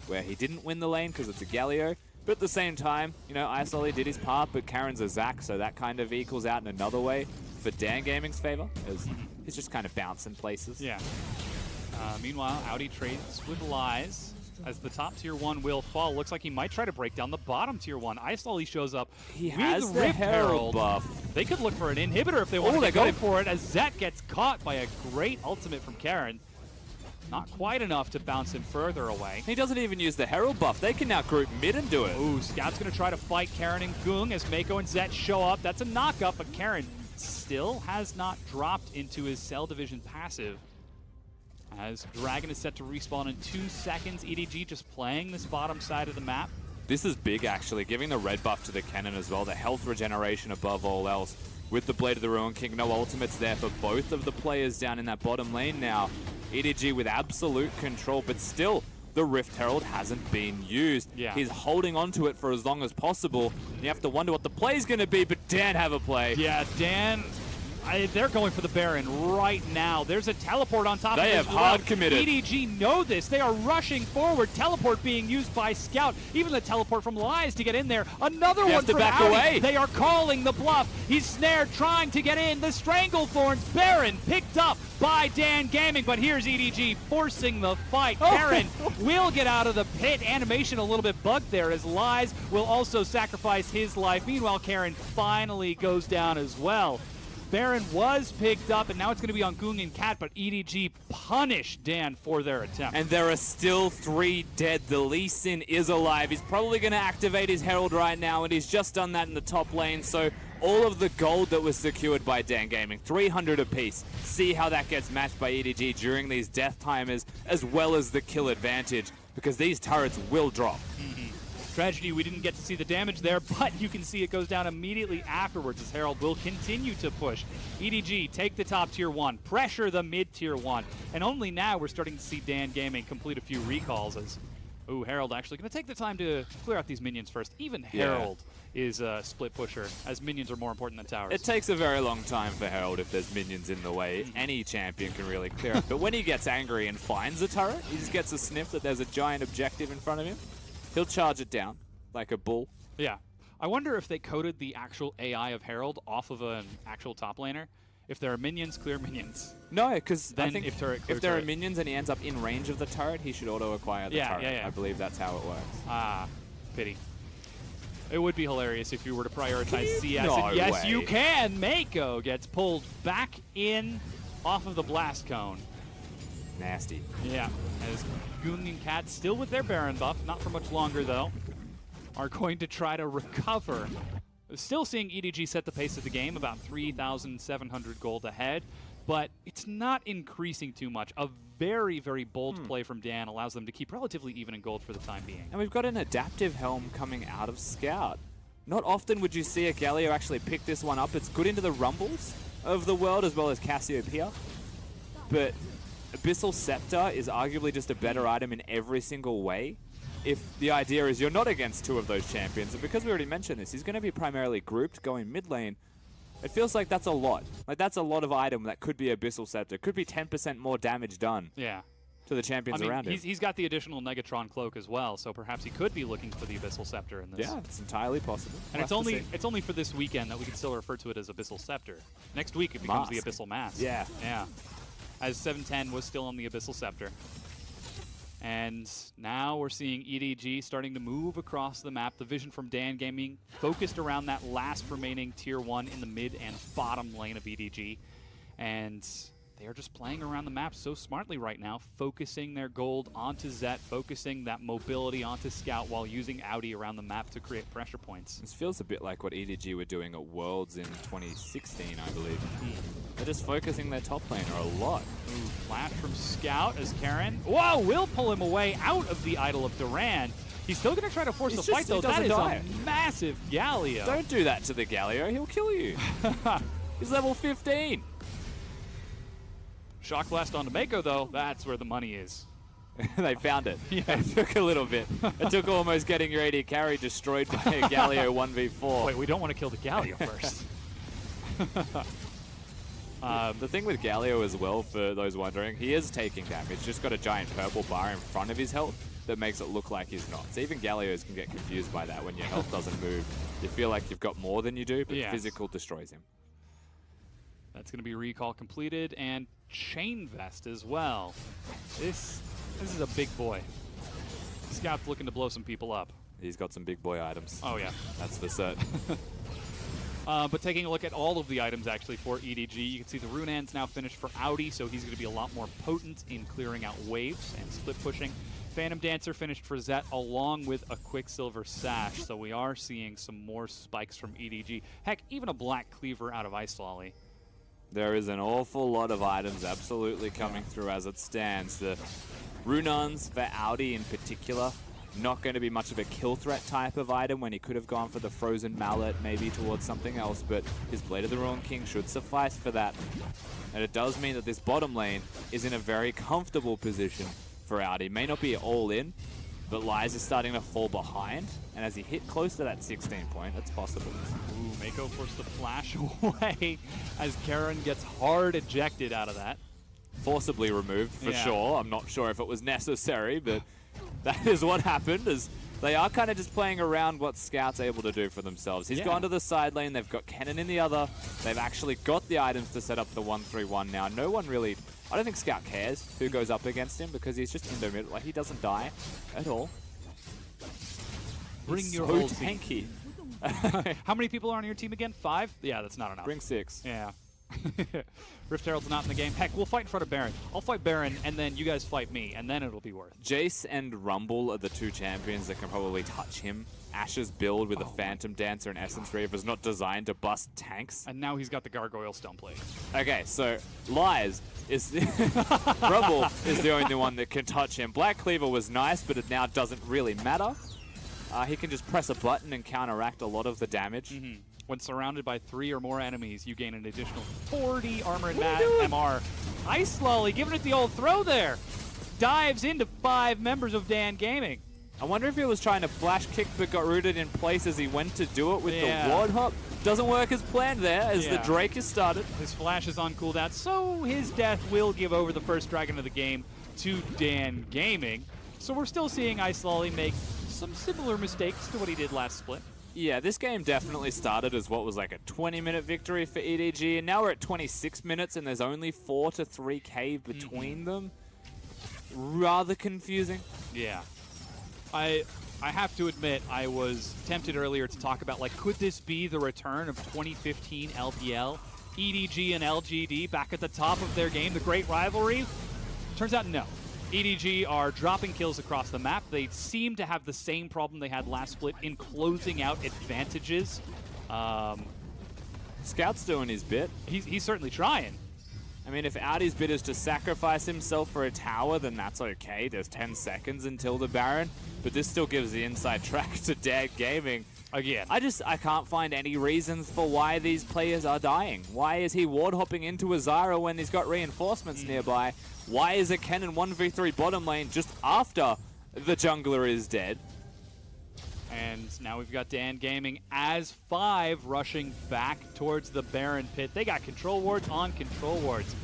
where he didn't win the lane because it's a Galio. But at the same time, you know, Ice Lolly did his part, but Karen's a Zac, so that kind of equals out in another way for Dan Gaming's favor, as he's just kind of bouncing places. Yeah. Meanwhile, Audi trades with Lies. As the top tier 1 will fall, looks like he might try to break down the bottom tier 1. Ice Lolly shows up. He has the Herald buff. They could look for an inhibitor if they want to go for it, as Zet gets caught by a great ultimate from Karen. Not quite enough to bounce him further away. He doesn't even use the Herald buff. They can now group mid and do it. Ooh, Scout's going to try to fight Karen and Gung as Mako and Zet show up. That's a knockup, but Karen still has not dropped into his Cell Division passive. As Dragon is set to respawn in 2 seconds, EDG just playing this bottom side of the map. This is big, actually, giving the red buff to the Kennen as well, the health regeneration above all else. With the Blade of the Ruin King, no ultimates there for both of the players down in that bottom lane now. EDG with absolute control, but still, the Rift Herald hasn't been used. Yeah. He's holding on to it for as long as possible. You have to wonder what the play's going to be, but Dan have a play. Yeah, Dan They're going for the Baron right now. There's a teleport on top of this. They have hard committed. EDG know this. They are rushing forward. Teleport being used by Scout. Even the teleport from Lies to get in there. Another one from back Audi. away. They are calling the bluff. He's snared, trying to get in. The Stranglethorns. Baron picked up by Dan Gaming, but here's EDG forcing the fight. Baron will get out of the pit. Animation a little bit bugged there as Lies will also sacrifice his life. Meanwhile, Karen finally goes down as well. Baron was picked up, and now it's going to be on Goong and Cat, but EDG punished Dan for their attempt. And there are still 3 dead. The Lee Sin is alive. He's probably going to activate his Herald right now, and he's just done that in the top lane. So all of the gold that was secured by Dan Gaming, 300 apiece. See how that gets matched by EDG during these death timers, as well as the kill advantage, because these turrets will drop. Tragedy, we didn't get to see the damage there, but you can see it goes down immediately afterwards as Herald will continue to push. EDG take the top tier 1, pressure the mid tier 1, and only now we're starting to see Dan Gaming complete a few recalls as, Herald actually going to take the time to clear out these minions first. Even Herald is a split pusher, as minions are more important than towers. It takes a very long time for Herald if there's minions in the way. Any champion can really clear it, but when he gets angry and finds a turret, he just gets a sniff that there's a giant objective in front of him. He'll charge it down like a bull. Yeah. I wonder if they coded the actual AI of Herald off of an actual top laner. If there are minions, clear minions. No, because I think if if there are minions and he ends up in range of the turret, he should auto-acquire the turret. Yeah. I believe that's how it works. Ah, pity. It would be hilarious if you were to prioritize CS. No And yes, way. you can. Mako gets pulled back in off of the blast cone. Nasty. Yeah, as Goong and Cat, still with their Baron buff, not for much longer though, are going to try to recover. Still seeing EDG set the pace of the game, about 3,700 gold ahead, but it's not increasing too much. A very, very bold play from Dan allows them to keep relatively even in gold for the time being. And we've got an adaptive helm coming out of Scout. Not often would you see a Galio actually pick this one up. It's good into the rumbles of the world as well as Cassiopeia, but Abyssal Scepter is arguably just a better item in every single way. If the idea is you're not against 2 of those champions, and because we already mentioned this, he's going to be primarily grouped going mid lane, it feels like that's a lot. Like, that's a lot of item that could be Abyssal Scepter. Could be 10% more damage done to the champions around him. He's got the additional Negatron Cloak as well, so perhaps he could be looking for the Abyssal Scepter in this. Yeah, it's entirely possible. And it's only for this weekend that we can still refer to it as Abyssal Scepter. Next week it becomes the Abyssal Mask. Yeah. Yeah. As 710 was still on the Abyssal Scepter. And now we're seeing EDG starting to move across the map. The vision from Dan Gaming focused around that last remaining tier 1 in the mid and bottom lane of EDG. And they are just playing around the map so smartly right now, focusing their gold onto Zet, focusing that mobility onto Scout while using Audi around the map to create pressure points. This feels a bit like what EDG were doing at Worlds in 2016, I believe. They're just focusing their top laner a lot. Flash from Scout as Karen, will pull him away out of the Idol of Duran. He's still going to try to force the fight, though. That is a massive Galio. Don't do that to the Galio. He'll kill you. He's level 15. Shock Blast onto Mako, though. That's where the money is. They found it. Yeah. It took a little bit. It took almost getting your AD carry destroyed by a Galio 1v4. Wait, we don't want to kill the Galio first. The thing with Galio as well, for those wondering, he is taking damage. Just got a giant purple bar in front of his health that makes it look like he's not. So even Galios can get confused by that when your health doesn't move. You feel like you've got more than you do, but physical destroys him. That's going to be recall completed, and Chain Vest as well. This is a big boy. Scout's looking to blow some people up. He's got some big boy items. Oh, yeah. That's for certain. But taking a look at all of the items, actually, for EDG, you can see the Runan's now finished for Audi, so he's going to be a lot more potent in clearing out waves and split pushing. Phantom Dancer finished for Zet, along with a Quicksilver Sash, so we are seeing some more spikes from EDG. Heck, even a Black Cleaver out of Ice Lolly. There is an awful lot of items absolutely coming through as it stands. The Runans for Audi in particular, not going to be much of a kill threat type of item when he could have gone for the Frozen Mallet, maybe towards something else, but his Blade of the Ruined King should suffice for that. And it does mean that this bottom lane is in a very comfortable position for Audi. May not be all in, but Lies is starting to fall behind, and as he hit close to that 16 point, that's possible. Ooh, Mako forced the flash away as Karen gets hard ejected out of that. Forcibly removed, for sure. I'm not sure if it was necessary, but that is what happened, as they are kind of just playing around what Scout's able to do for themselves. He's gone to the side lane, they've got Kennen in the other, they've actually got the items to set up the 1-3-1 now. No one really, I don't think Scout cares who goes up against him because he's just Indo mid, like he doesn't die at all. Bring your whole tanky. How many people are on your team again? 5? Yeah, that's not enough. Bring 6. Yeah. Rift Herald's not in the game. Heck, we'll fight in front of Baron. I'll fight Baron, and then you guys fight me, and then it'll be worth it. Jace and Rumble are the 2 champions that can probably touch him. Ash's build with a Phantom Dancer and Essence Reaver is not designed to bust tanks. And now he's got the Gargoyle Stone Plate. Okay, so Lies is Rumble is the only one that can touch him. Black Cleaver was nice, but it now doesn't really matter. He can just press a button and counteract a lot of the damage. When surrounded by 3 or more enemies, you gain an additional 40 armor and MR. Ice Lolly giving it the old throw there. Dives into 5 members of Dan Gaming. I wonder if he was trying to flash kick but got rooted in place as he went to do it with the ward hop. Doesn't work as planned there as the Drake is started. His flash is on cooldown, so his death will give over the first dragon of the game to Dan Gaming. So we're still seeing Ice Lolly make some similar mistakes to what he did last split. Yeah, this game definitely started as what was like a 20-minute victory for EDG, and now we're at 26 minutes, and there's only 4 to 3k between them. Rather confusing. Yeah. I have to admit, I was tempted earlier to talk about, like, could this be the return of 2015 LPL? EDG and LGD back at the top of their game, the great rivalry? Turns out no. EDG are dropping kills across the map. They seem to have the same problem they had last split in closing out advantages. Scout's doing his bit. He's certainly trying. I mean, if Outy's bit is to sacrifice himself for a tower, then that's okay. There's 10 seconds until the Baron, but this still gives the inside track to Dan Gaming. Again. I can't find any reasons for why these players are dying. Why is he ward hopping into a Zyra when he's got reinforcements nearby? Why is a Kennen 1v3 bottom lane just after the jungler is dead? And now we've got Dan Gaming as 5 rushing back towards the Baron pit. They got control wards on control wards.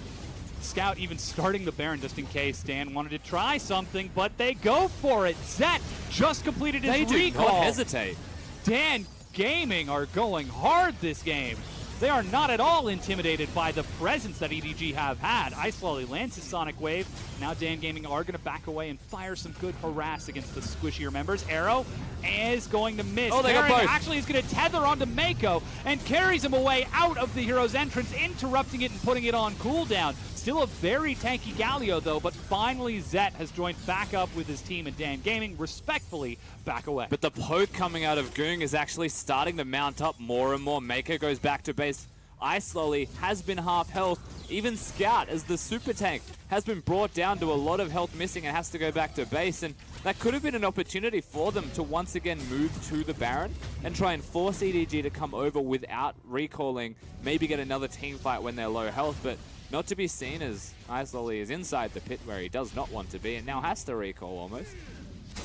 Scout even starting the Baron just in case Dan wanted to try something, but they go for it. Zet just completed his recall. They do not hesitate. Dan Gaming are going hard this game. They are not at all intimidated by the presence that EDG have had. Ice Lolly lands his Sonic Wave. Now Dan Gaming are going to back away and fire some good harass against the squishier members. Arrow is going to miss. Oh, they got both. Actually is going to tether onto Mako and carries him away out of the hero's entrance, interrupting it and putting it on cooldown. Still a very tanky Galio, though, but finally Zet has joined back up with his team, and Dan Gaming respectfully back away. But the poke coming out of Goong is actually starting to mount up more and more. Mako goes back to base. Ice Lolly has been half health. Even Scout, as the super tank, has been brought down to a lot of health missing and has to go back to base. And that could have been an opportunity for them to once again move to the Baron and try and force EDG to come over without recalling, maybe get another team fight when they're low health. But not to be seen, as Ice Lolly is inside the pit where he does not want to be and now has to recall almost.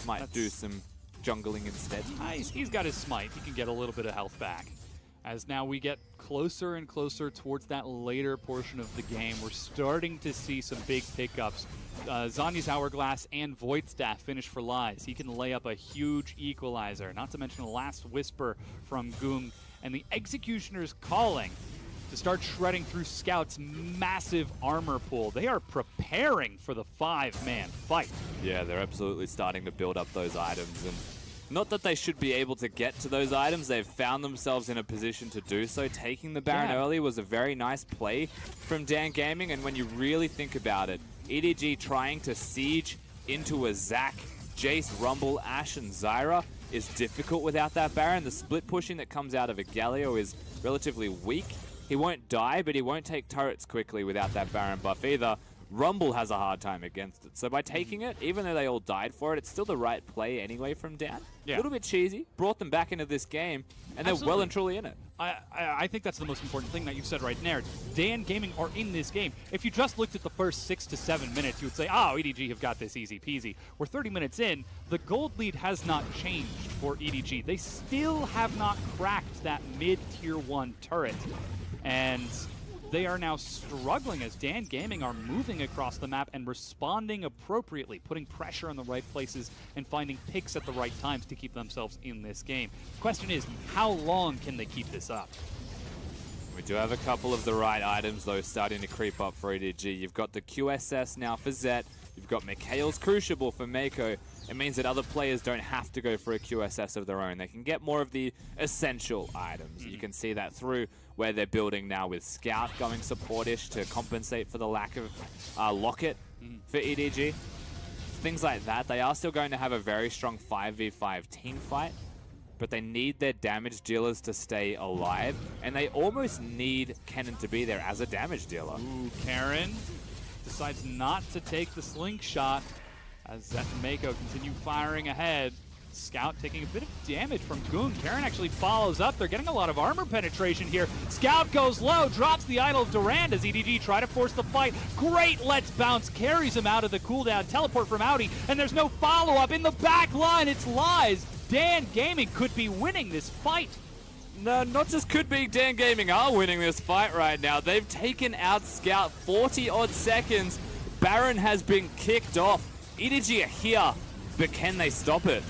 Might do some jungling instead. He's got his smite. He can get a little bit of health back. As now we get closer and closer towards that later portion of the game, we're starting to see some big pickups. Zanya's Hourglass and Void Staff finish for Lies. He can lay up a huge equalizer, not to mention the last Whisper from Goong, and the Executioner's Calling to start shredding through Scout's massive armor pool. They are preparing for the 5-man fight. Yeah, they're absolutely starting to build up those items, and not that they should be able to get to those items. They've found themselves in a position to do so. Taking the Baron early was a very nice play from Dan Gaming, and when you really think about it, EDG trying to siege into a Zac, Jace, Rumble, Ashe, and Zyra is difficult without that Baron. The split pushing that comes out of a Galio is relatively weak. He won't die, but he won't take turrets quickly without that Baron buff either. Rumble has a hard time against it. So by taking it, even though they all died for it, it's still the right play anyway from Dan. Yeah. A little bit cheesy, brought them back into this game, and they're well and truly in it. I think that's the most important thing that you said right there. Dan Gaming are in this game. If you just looked at the first 6 to 7 minutes, you would say, oh, EDG have got this easy peasy. We're 30 minutes in. The gold lead has not changed for EDG. They still have not cracked that mid-tier 1 turret. And they are now struggling as Dan Gaming are moving across the map and responding appropriately, putting pressure in the right places and finding picks at the right times to keep themselves in this game. Question is, how long can they keep this up? We do have a couple of the right items, though, starting to creep up for EDG. You've got the QSS now for Zet. You've got Mikhail's Crucible for Mako. It means that other players don't have to go for a QSS of their own. They can get more of the essential items. You can see that through where they're building now with Scout going supportish to compensate for the lack of Locket for EDG. Things like that. They are still going to have a very strong 5v5 team fight, but they need their damage dealers to stay alive, and they almost need Kennen to be there as a damage dealer. Ooh, Karen decides not to take the slingshot as Zet and Mako continue firing ahead. Scout taking a bit of damage from Goon. Karen actually follows up. They're getting a lot of armor penetration here. Scout goes low, drops the Idol of Durand as EDG try to force the fight. Great Let's Bounce carries him out of the cooldown. Teleport from Audi, and there's no follow-up. In the back line, it's Lies. Dan Gaming could be winning this fight. No, not just could be, Dan Gaming are winning this fight right now. They've taken out Scout 40-odd seconds. Baron has been kicked off. EDG are here, but can they stop it?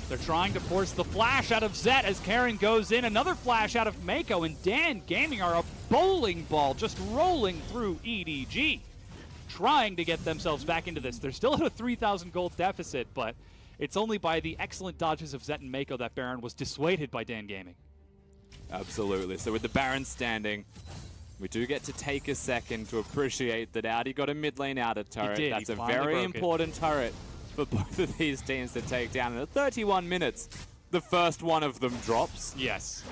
They're trying to force the flash out of Zet as Karen goes in. Another flash out of Mako, and Dan Gaming are a bowling ball just rolling through EDG, trying to get themselves back into this. They're still at a 3,000 gold deficit, but it's only by the excellent dodges of Zet and Mako that Baron was dissuaded by Dan Gaming. Absolutely. So with the Baron standing, we do get to take a second to appreciate that Audi got a mid lane outer turret. He did. That's He a finally very broke important turret for both of these teams to take down. And at 31 minutes, the first one of them drops. Yes.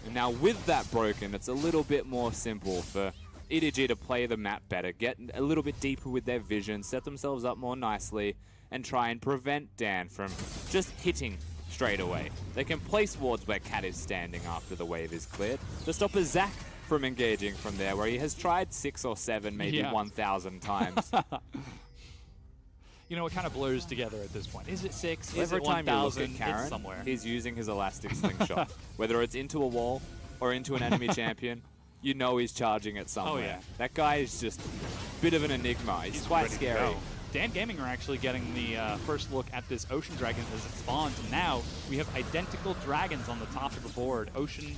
And now with that broken, it's a little bit more simple for EDG to play the map better, get a little bit deeper with their vision, set themselves up more nicely, and try and prevent Dan from just hitting straight away. They can place wards where Cat is standing after the wave is cleared to stop a Zac from engaging from there, where he has tried 6 or 7, maybe 1,000 times. You know, it kind of blurs together at this point. Is it 6? Is Every it time you look 1,000? at Karen, It's somewhere. he's using his elastic slingshot. Whether it's into a wall or into an enemy champion, you know he's charging it somewhere. Oh, yeah. That guy is just a bit of an enigma. He's quite ready to scary. go. Dan Gaming are actually getting the first look at this Ocean Dragon as it spawns. And now we have identical dragons on the top of the board. Ocean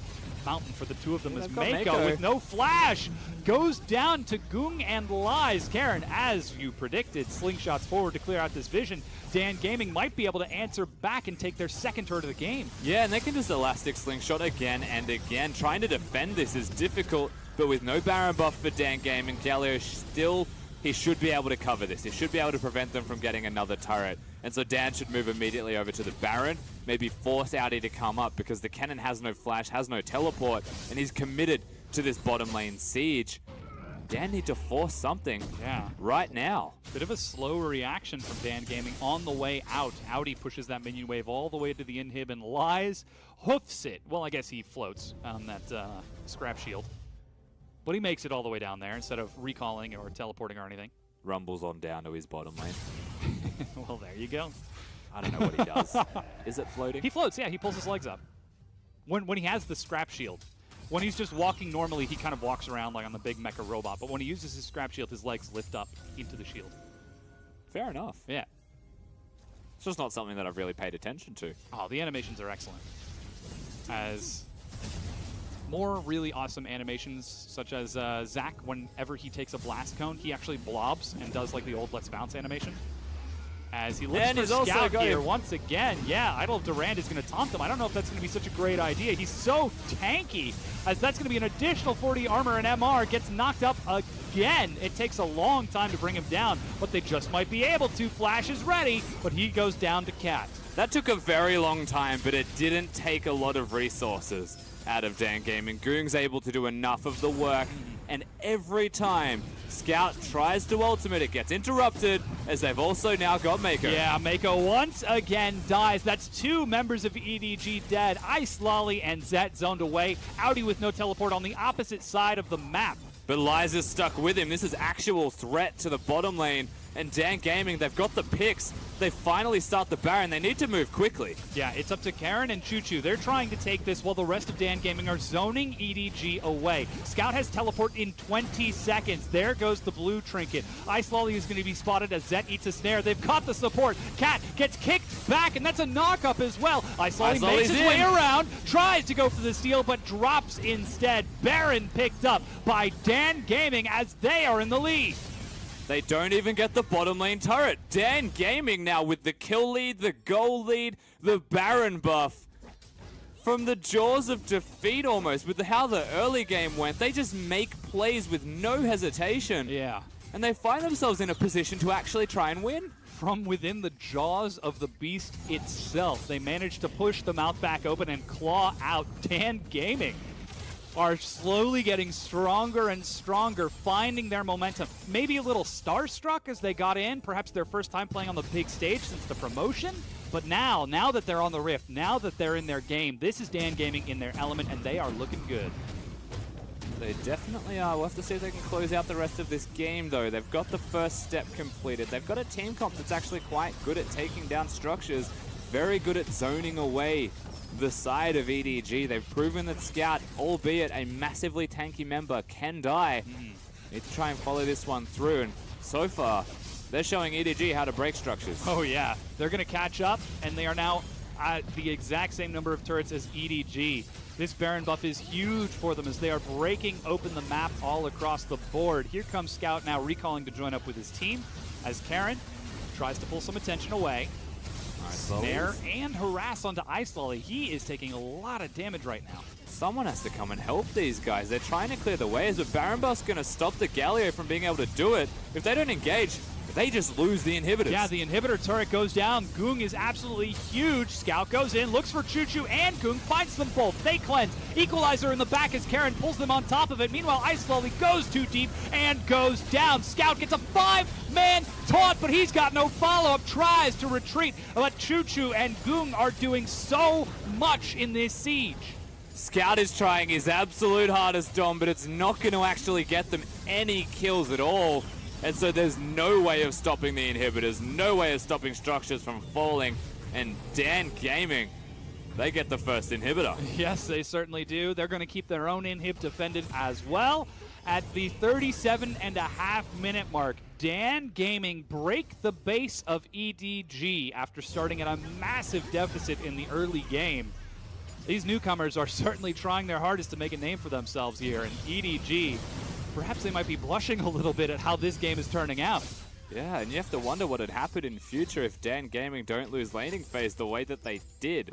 Mountain for the two of them Yeah, as they've got Mako Mako with no flash goes down to Gung and Lies. Karen, as you predicted, slingshots forward to clear out this vision. Dan Gaming might be able to answer back and take their second turret of the game. Yeah, and they can just elastic slingshot again and again. Trying to defend this is difficult, but with no Baron buff for Dan Gaming, Galio still, he should be able to cover this. He should be able to prevent them from getting another turret. And so Dan should move immediately over to the Baron, maybe force Audi to come up because the cannon has no flash, has no teleport, and he's committed to this bottom lane siege. Dan need to force something right now. Bit of a slow reaction from Dan Gaming on the way out. Audi pushes that minion wave all the way to the inhib and Lies hoofs it. Well, I guess he floats on that scrap shield. But he makes it all the way down there instead of recalling or teleporting or anything. Rumbles on down to his bottom lane. Well, there you go. I don't know what he does. Is it floating? He floats, yeah. He pulls his legs up. When he has the scrap shield. When he's just walking normally, he kind of walks around like on the big mecha robot. But when he uses his scrap shield, his legs lift up into the shield. Fair enough. Yeah. It's just not something that I've really paid attention to. Oh, the animations are excellent. As more really awesome animations, such as Zac, whenever he takes a blast cone, he actually blobs and does like the old Let's Bounce animation. As he looks and for he's also Scout got here him. once again. Yeah, Idol of Durand is going to taunt them. I don't know if that's going to be such a great idea. He's so tanky, as that's going to be an additional 40 armor, and MR gets knocked up again. It takes a long time to bring him down, but they just might be able to. Flash is ready, but he goes down to Cat. That took a very long time, but it didn't take a lot of resources out of Dan Gaming. Goong's able to do enough of the work and every time Scout tries to ultimate, it gets interrupted, as they've also now got Mako. Yeah, Mako once again dies. That's 2 members of EDG dead. Ice Lolly and Zet zoned away. Audi with no teleport on the opposite side of the map. But Liza's stuck with him. This is actual threat to the bottom lane. And Dan Gaming, they've got the picks. They finally start the Baron. They need to move quickly. Yeah, it's up to Karen and Choo Choo. They're trying to take this while the rest of Dan Gaming are zoning EDG away. Scout has teleport in 20 seconds. There goes the blue trinket. Ice Lolly is going to be spotted as Zet eats a snare. They've caught the support. Cat gets kicked back, and that's a knock-up as well. Ice Lolly makes his way around, tries to go for the steal, but drops instead. Baron picked up by Dan Gaming as they are in the lead. They don't even get the bottom lane turret. Dan Gaming now with the kill lead, the goal lead, the Baron buff. From the jaws of defeat almost, with how the early game went, they just make plays with no hesitation. Yeah. And they find themselves in a position to actually try and win. From within the jaws of the beast itself, they managed to push the mouth back open and claw out. Dan Gaming are slowly getting stronger and stronger, finding their momentum. Maybe a little starstruck as they got in, perhaps their first time playing on the big stage since the promotion. But now that they're on the Rift, now that they're in their game, this is Dan Gaming in their element, and they are looking good. They definitely are. We'll have to see if they can close out the rest of this game, though. They've got the first step completed. They've got a team comp that's actually quite good at taking down structures, very good at zoning away the side of EDG. They've proven that Scout, albeit a massively tanky member, can die. Need to try and follow this one through, and so far, they're showing EDG how to break structures. Oh yeah, they're going to catch up, and they are now at the exact same number of turrets as EDG. This Baron buff is huge for them as they are breaking open the map all across the board. Here comes Scout now recalling to join up with his team as Karen tries to pull some attention away. Snare and harass onto Ice Lolly. He is taking a lot of damage right now. Someone has to come and help these guys. They're trying to clear the ways, but Baron buff's going to stop the Galio from being able to do it. If they don't engage, they just lose the inhibitors. Yeah, the inhibitor turret goes down. Goong is absolutely huge. Scout goes in, looks for Choo Choo and Goong, finds them both. They cleanse. Equalizer in the back as Karen pulls them on top of it. Meanwhile, Ice Lolly goes too deep and goes down. Scout gets a 5-man taunt, but he's got no follow-up. Tries to retreat, but Choo Choo and Goong are doing so much in this siege. Scout is trying his absolute hardest, Dom, but it's not going to actually get them any kills at all. And so there's no way of stopping the inhibitors, no way of stopping structures from falling. And Dan Gaming, they get the first inhibitor. Yes, they certainly do. They're going to keep their own inhib defended as well. At the 37.5-minute mark, Dan Gaming break the base of EDG after starting at a massive deficit in the early game. These newcomers are certainly trying their hardest to make a name for themselves here, and EDG, perhaps they might be blushing a little bit at how this game is turning out. Yeah, and you have to wonder what would happen in future if Dan Gaming don't lose laning phase the way that they did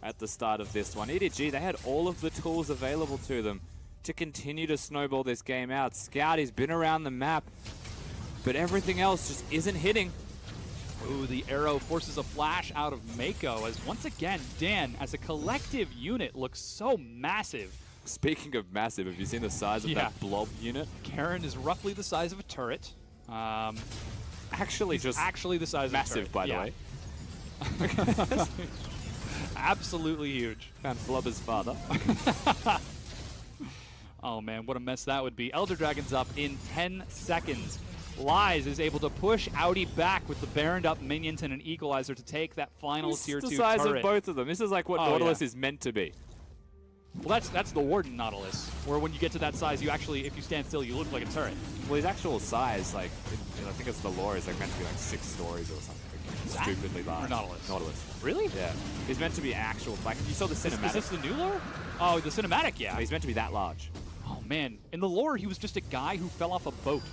at the start of this one. EDG, they had all of the tools available to them to continue to snowball this game out. Scout, he's been around the map, but everything else just isn't hitting. Ooh, the arrow forces a flash out of Mako as once again, Dan, as a collective unit, looks so massive. Speaking of massive, have you seen the size of that blob unit? Karen is roughly the size of a turret. Actually the size of massive, a turret. by the way. Absolutely huge. Found Flubber's father. Oh man, what a mess that would be. Elder Dragon's up in 10 seconds. Lies is able to push Audi back with the Baroned up minions and an equalizer to take that final tier 2 turret. It's the size of both of them. This is like what Nautilus is meant to be. Well, that's the Warden Nautilus, where when you get to that size, you actually, if you stand still, you look like a turret. Well, his actual size, like, I think it's the lore, is like meant to be like 6 stories or something. Stupidly large. Or Nautilus? Nautilus. Really? Yeah. He's meant to be actual, like, you saw the cinematic. Is this the new lore? Oh, the cinematic, yeah. He's meant to be that large. Oh, man. In the lore, he was just a guy who fell off a boat.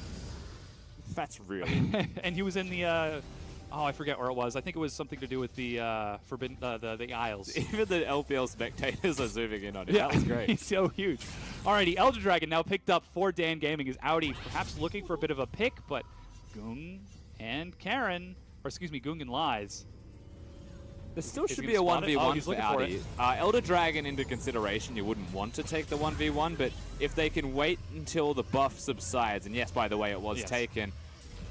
That's really... And he was in the... oh, I forget where it was. I think it was something to do with the Forbidden, the Isles. Even the LPL spectators are zooming in on it. Yeah, that was great. He's so huge. Alrighty, Elder Dragon now picked up for Dan Gaming. Is Audi perhaps looking for a bit of a pick, but Goong and Karen, or excuse me, Goong and Lies, There still Is should he be a gonna spot it? 1v1 he's for looking for Audi. it. Elder Dragon into consideration, you wouldn't want to take the 1v1, but if they can wait until the buff subsides, and yes, by the way, it was taken,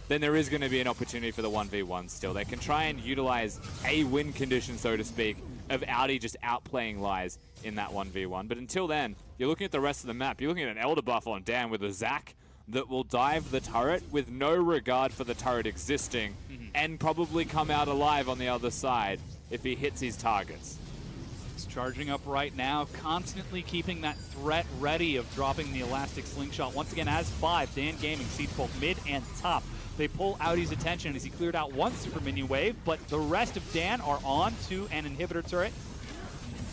then there is going to be an opportunity for the 1v1 still. They can try and utilize a win condition, so to speak, of Audi just outplaying Lies in that 1v1. But until then, you're looking at the rest of the map. You're looking at an Elder buff on Dan with a Zac that will dive the turret with no regard for the turret existing and probably come out alive on the other side if he hits his targets. He's charging up right now, constantly keeping that threat ready of dropping the elastic slingshot. Once again, as 5, Dan Gaming sees both mid and top. They pull Audi's attention as he cleared out one super minion wave, but the rest of Dan are on to an inhibitor turret.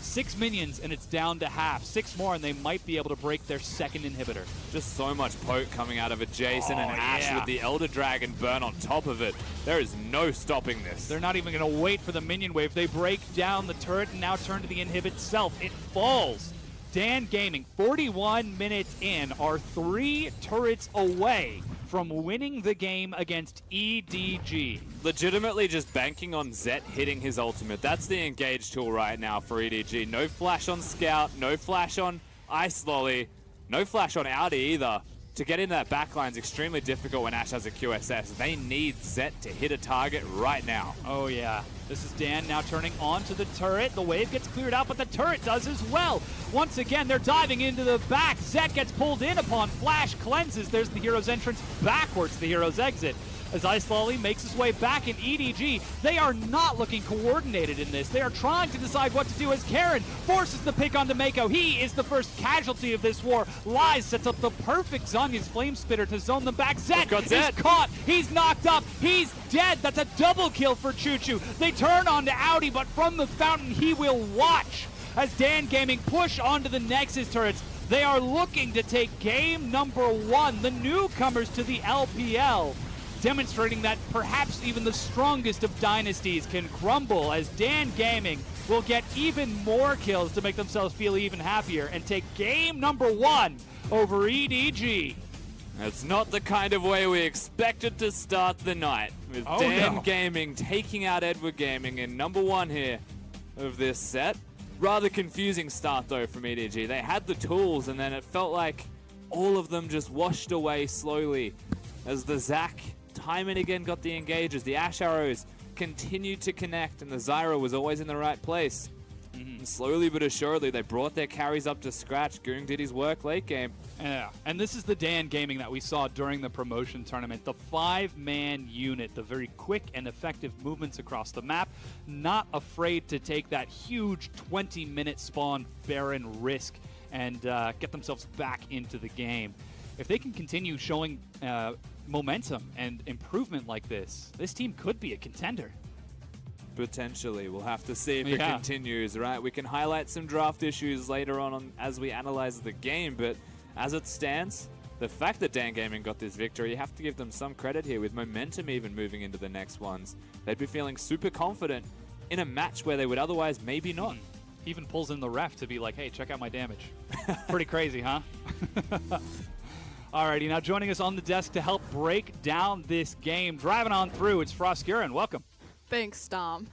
6 minions and it's down to half. 6 more and they might be able to break their second inhibitor. Just so much poke coming out of a Jason and Ash with the Elder Dragon burn on top of it. There is no stopping this. They're not even going to wait for the minion wave. They break down the turret and now turn to the inhibit itself. It falls. Dan Gaming, 41 minutes in, are 3 turrets away from winning the game against EDG. Legitimately just banking on Zet hitting his ultimate. That's the engage tool right now for EDG. No flash on Scout, no flash on Ice Lolly, no flash on Audi either. To get into that backline is extremely difficult when Ash has a QSS. They need Zet to hit a target right now. Oh yeah. This is Dan now turning onto the turret. The wave gets cleared out, but the turret does as well. Once again, they're diving into the back. Zet gets pulled in upon flash, cleanses. There's the hero's entrance backwards to the hero's exit. As Ice Lolly makes his way back in EDG, they are not looking coordinated in this. They are trying to decide what to do as Karen forces the pick onto Mako. He is the first casualty of this war. Lies sets up the perfect Zonya's Flame Spitter to zone them back. Zet is caught. He's knocked up. He's dead. That's a double kill for Choo Choo. They turn onto Audi, but from the fountain he will watch as Dan Gaming push onto the Nexus turrets. They are looking to take game number 1, the newcomers to the LPL. Demonstrating that perhaps even the strongest of dynasties can crumble as Dan Gaming will get even more kills to make themselves feel even happier and take game number 1 over EDG. That's not the kind of way we expected to start the night, with Dan Gaming taking out Edward Gaming in number 1 here of this set. Rather confusing start though from EDG. They had the tools and then it felt like all of them just washed away slowly as the Zac time and again got the engages. The Ash arrows continued to connect and the Zyra was always in the right place. And slowly but assuredly, they brought their carries up to scratch. Goong did his work late game. Yeah, and this is the Dan Gaming that we saw during the promotion tournament. The 5-man unit, the very quick and effective movements across the map, not afraid to take that huge 20-minute spawn Baron risk and get themselves back into the game. If they can continue showing momentum and improvement like this team could be a contender. Potentially. We'll have to see if it continues, right? We can highlight some draft issues later on as we analyze the game, but as it stands, the fact that Dan Gaming got this victory, you have to give them some credit here with momentum even moving into the next ones. They'd be feeling super confident in a match where they would otherwise maybe not. He even pulls in the ref to be like, hey, check out my damage. Pretty crazy, huh? Alrighty, now joining us on the desk to help break down this game, driving on through, it's Froskurin. Welcome. Thanks, Dom.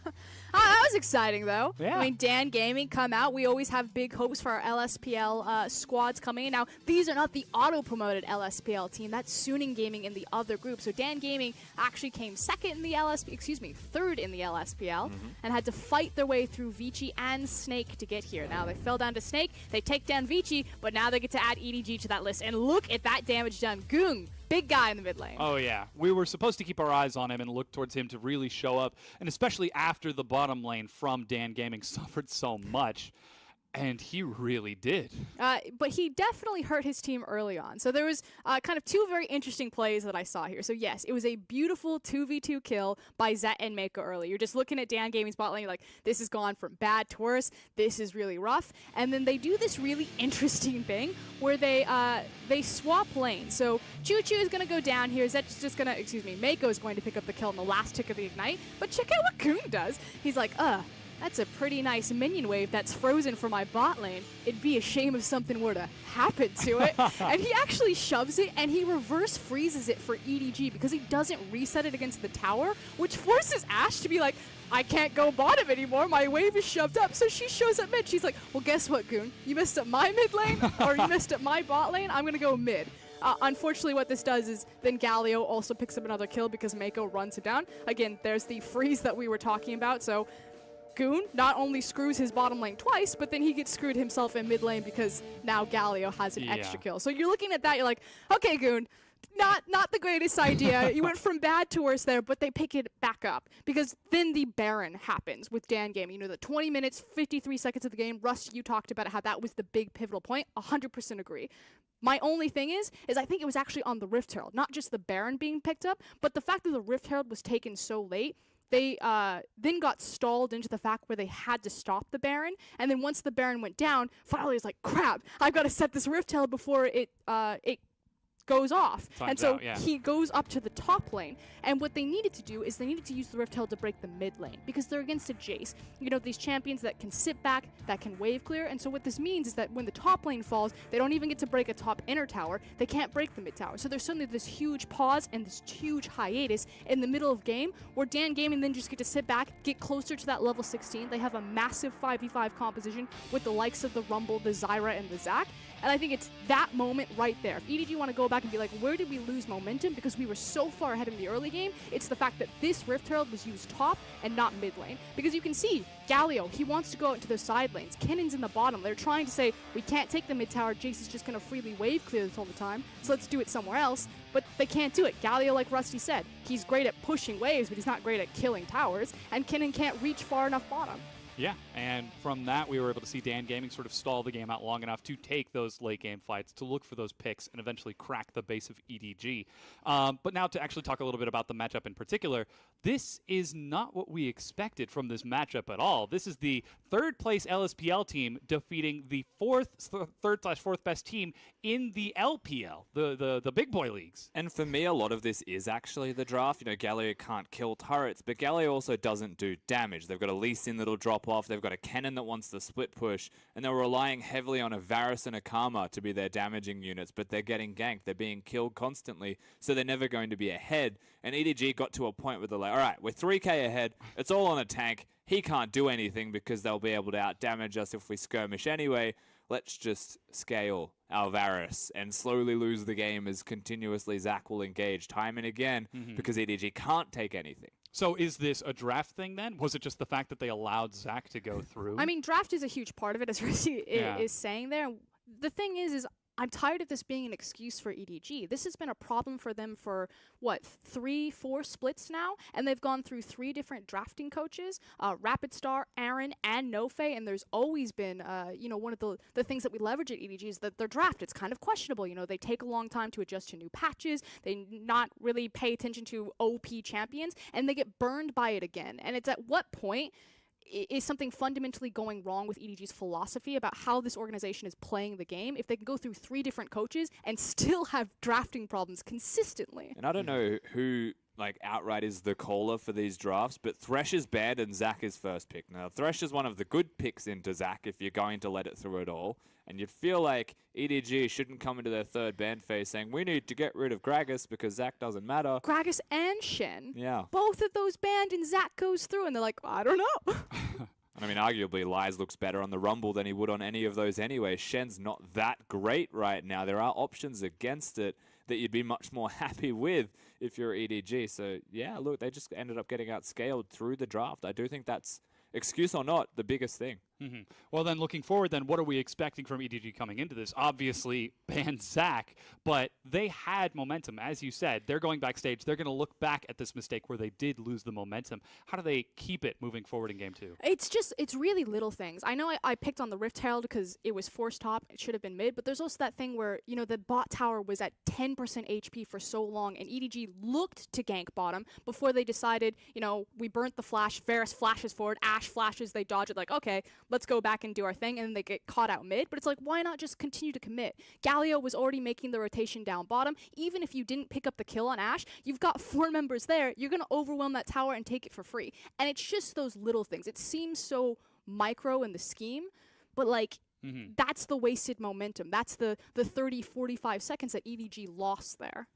That was exciting, though. Yeah. I mean, Dan Gaming come out. We always have big hopes for our LSPL squads coming in. Now, these are not the auto-promoted LSPL team. That's Suning Gaming in the other group. So Dan Gaming actually came third in the LSPL, and had to fight their way through Vici and Snake to get here. Now, they fell down to Snake. They take down Vici, but now they get to add EDG to that list. And look at that damage done. Goong. Big guy in the mid lane. Oh, yeah. We were supposed to keep our eyes on him and look towards him to really show up, and especially after the bottom lane from Dan Gaming suffered so much. And he really did. But he definitely hurt his team early on. So there was kind of 2 very interesting plays that I saw here. So yes, it was a beautiful 2v2 kill by Zet and Mako early. You're just looking at Dan Gaming's bot lane, you're like, this has gone from bad to worse. This is really rough. And then they do this really interesting thing where they swap lanes. So Choo Choo is going to go down here. Zet's just going to, Mako is going to pick up the kill in the last tick of the Ignite. But check out what Goong does. He's like, That's a pretty nice minion wave that's frozen for my bot lane. It'd be a shame if something were to happen to it. And he actually shoves it, and he reverse freezes it for EDG because he doesn't reset it against the tower, which forces Ashe to be like, I can't go bottom anymore. My wave is shoved up. So she shows up mid. She's like, well, guess what, Goon? You messed up my mid lane, or you messed up my bot lane. I'm going to go mid. Unfortunately, what this does is then Galio also picks up another kill because Mako runs it down. Again, there's the freeze that we were talking about. So Goon not only screws his bottom lane twice, but then he gets screwed himself in mid lane because now Galio has an extra kill. So you're looking at that, you're like, okay, Goon, not the greatest idea. You went from bad to worse there, but they pick it back up because then the Baron happens with Dan Gaming. You know, the 20 minutes, 53 seconds of the game. Russ, you talked about how that was the big pivotal point. 100% agree. My only thing is I think it was actually on the Rift Herald, not just the Baron being picked up, but the fact that the Rift Herald was taken so late. They then got stalled into the fact where they had to stop the Baron, and then once the Baron went down, finally it's like, crap, I've got to set this Rift Herald before it goes off. And so he goes up to the top lane, and what they needed to do is they needed to use the Rift Herald to break the mid lane because they're against a Jace. You know, these champions that can sit back, that can wave clear, and so what this means is that when the top lane falls, they don't even get to break a top inner tower, they can't break the mid tower. So there's suddenly this huge pause and this huge hiatus in the middle of game where Dan Gaming then just get to sit back, get closer to that level 16. They have a massive 5v5 composition with the likes of the Rumble, the Zyra, and the Zac. And I think it's that moment right there. If EDG want to go back and be like, where did we lose momentum because we were so far ahead in the early game, it's the fact that this Rift Herald was used top and not mid lane. Because you can see, Galio, he wants to go out into those side lanes. Kennan's in the bottom. They're trying to say, we can't take the mid tower. Jace is just going to freely wave clear this whole the time, so let's do it somewhere else. But they can't do it. Galio, like Rusty said, he's great at pushing waves, but he's not great at killing towers, and Kennen can't reach far enough bottom. Yeah, and from that, we were able to see Dan Gaming sort of stall the game out long enough to take those late-game fights, to look for those picks, and eventually crack the base of EDG. But now to actually talk a little bit about the matchup in particular, this is not what we expected from this matchup at all. This is the third-place LSPL team defeating the third/fourth best team in the LPL, the big boy leagues. And for me, a lot of this is actually the draft. You know, Galio can't kill turrets, but Galio also doesn't do damage. They've got a Lee Sin that'll drop off. They've got a Kennen that wants the split push, and they're relying heavily on a Varus and a Karma to be their damaging units, but they're getting ganked. They're being killed constantly, so they're never going to be ahead. And EDG got to a point where they're like, all right, we're 3k ahead. It's all on a tank. He can't do anything because they'll be able to out-damage us if we skirmish anyway. Let's just scale our Varus and slowly lose the game as continuously Zac will engage time and again because EDG can't take anything. So is this a draft thing then? Was it just the fact that they allowed Zac to go through? I mean, draft is a huge part of it, as Rishi is saying there. The thing is I'm tired of this being an excuse for EDG. This has been a problem for them for, what, 3-4 splits now? And they've gone through 3 different drafting coaches, Rapid Star, Aaron, and Nofe, and there's always been, you know, one of the things that we leverage at EDG is that their draft, it's kind of questionable. You know, they take a long time to adjust to new patches, they not really pay attention to OP champions, and they get burned by it again. And it's at what point is something fundamentally going wrong with EDG's philosophy about how this organization is playing the game if they can go through 3 different coaches and still have drafting problems consistently? And I don't know who like outright is the caller for these drafts, but Thresh is bad and Zac is first pick. Now, Thresh is one of the good picks into Zac if you're going to let it through it all. And you'd feel like EDG shouldn't come into their third ban phase saying, we need to get rid of Gragas because Zac doesn't matter. Gragas and Shen. Yeah. Both of those banned and Zac goes through and they're like, I don't know. I mean, arguably, Lies looks better on the Rumble than he would on any of those anyway. Shen's not that great right now. There are options against it that you'd be much more happy with if you're EDG. So, yeah, look, they just ended up getting outscaled through the draft. I do think that's, excuse or not, the biggest thing. Well, then looking forward, then what are we expecting from EDG coming into this? Obviously, ban Zac, but they had momentum. As you said, they're going backstage. They're going to look back at this mistake where they did lose the momentum. How do they keep it moving forward in Game 2? It's really little things. I know I picked on the Rift Herald because it was forced top. It should have been mid, but there's also that thing where, you know, the bot tower was at 10% HP for so long, and EDG looked to gank bottom before they decided, you know, we burnt the flash, Varus flashes forward, Ashe flashes, they dodge it, like, okay, let's go back and do our thing, and then they get caught out mid. But it's like, why not just continue to commit? Galio was already making the rotation down bottom. Even if you didn't pick up the kill on Ashe, you've got 4 members there. You're going to overwhelm that tower and take it for free. And it's just those little things. It seems so micro in the scheme, but like, that's the wasted momentum. That's the 30, 45 seconds that EDG lost there.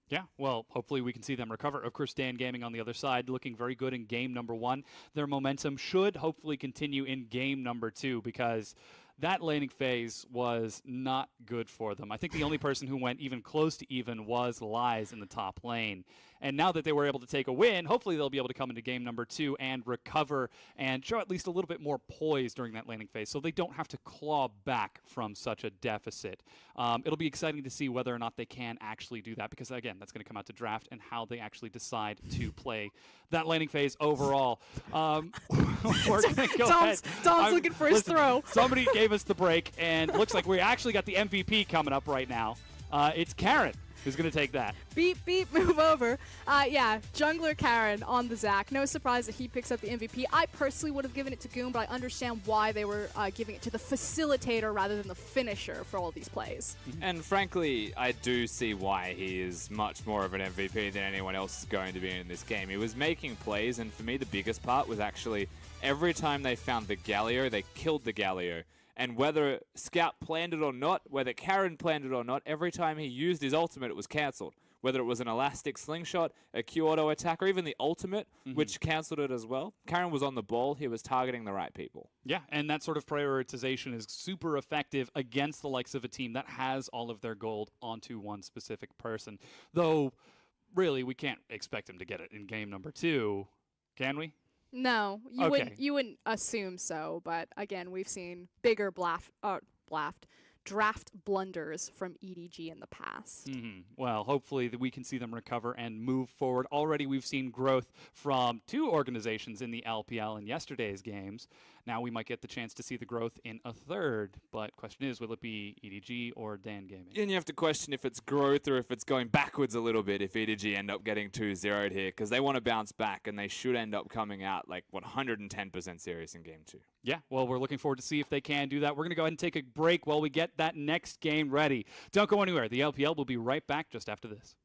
Yeah, well, hopefully we can see them recover. Of course, Dan Gaming on the other side looking very good in game number 1. Their momentum should hopefully continue in game number 2 because that laning phase was not good for them. I think the only person who went even close to even was Lies in the top lane. And now that they were able to take a win, hopefully they'll be able to come into game number 2 and recover and show at least a little bit more poise during that laning phase so they don't have to claw back from such a deficit. It'll be exciting to see whether or not they can actually do that because, again, that's going to come out to draft and how they actually decide to play that laning phase overall. We're gonna go ahead. Dom's looking for his throw. Somebody gave us the break, and looks like we actually got the MVP coming up right now. It's Karen who's going to take that. Beep, beep, move over. Yeah, jungler Karen on the Zac. No surprise that he picks up the MVP. I personally would have given it to Goon, but I understand why they were giving it to the facilitator rather than the finisher for all these plays. And frankly, I do see why he is much more of an MVP than anyone else is going to be in this game. He was making plays, and for me, the biggest part was actually every time they found the Galio, they killed the Galio. And whether Scout planned it or not, whether Karen planned it or not, every time he used his ultimate, it was cancelled. Whether it was an elastic slingshot, a Q auto attack, or even the ultimate, which cancelled it as well. Karen was on the ball. He was targeting the right people. Yeah, and that sort of prioritization is super effective against the likes of a team that has all of their gold onto one specific person. Though, really, we can't expect him to get it in game number 2, can we? No, you wouldn't assume so, but again, we've seen bigger draft blunders from EDG in the past. Well, hopefully that we can see them recover and move forward. Already we've seen growth from 2 organizations in the LPL in yesterday's games. Now we might get the chance to see the growth in a 3rd, but question is, will it be EDG or Dan Gaming? And you have to question if it's growth or if it's going backwards a little bit if EDG end up getting 2-0'd here, because they want to bounce back and they should end up coming out like 110% serious in game 2. Yeah, well, we're looking forward to see if they can do that. We're going to go ahead and take a break while we get that next game ready. Don't go anywhere. The LPL will be right back just after this.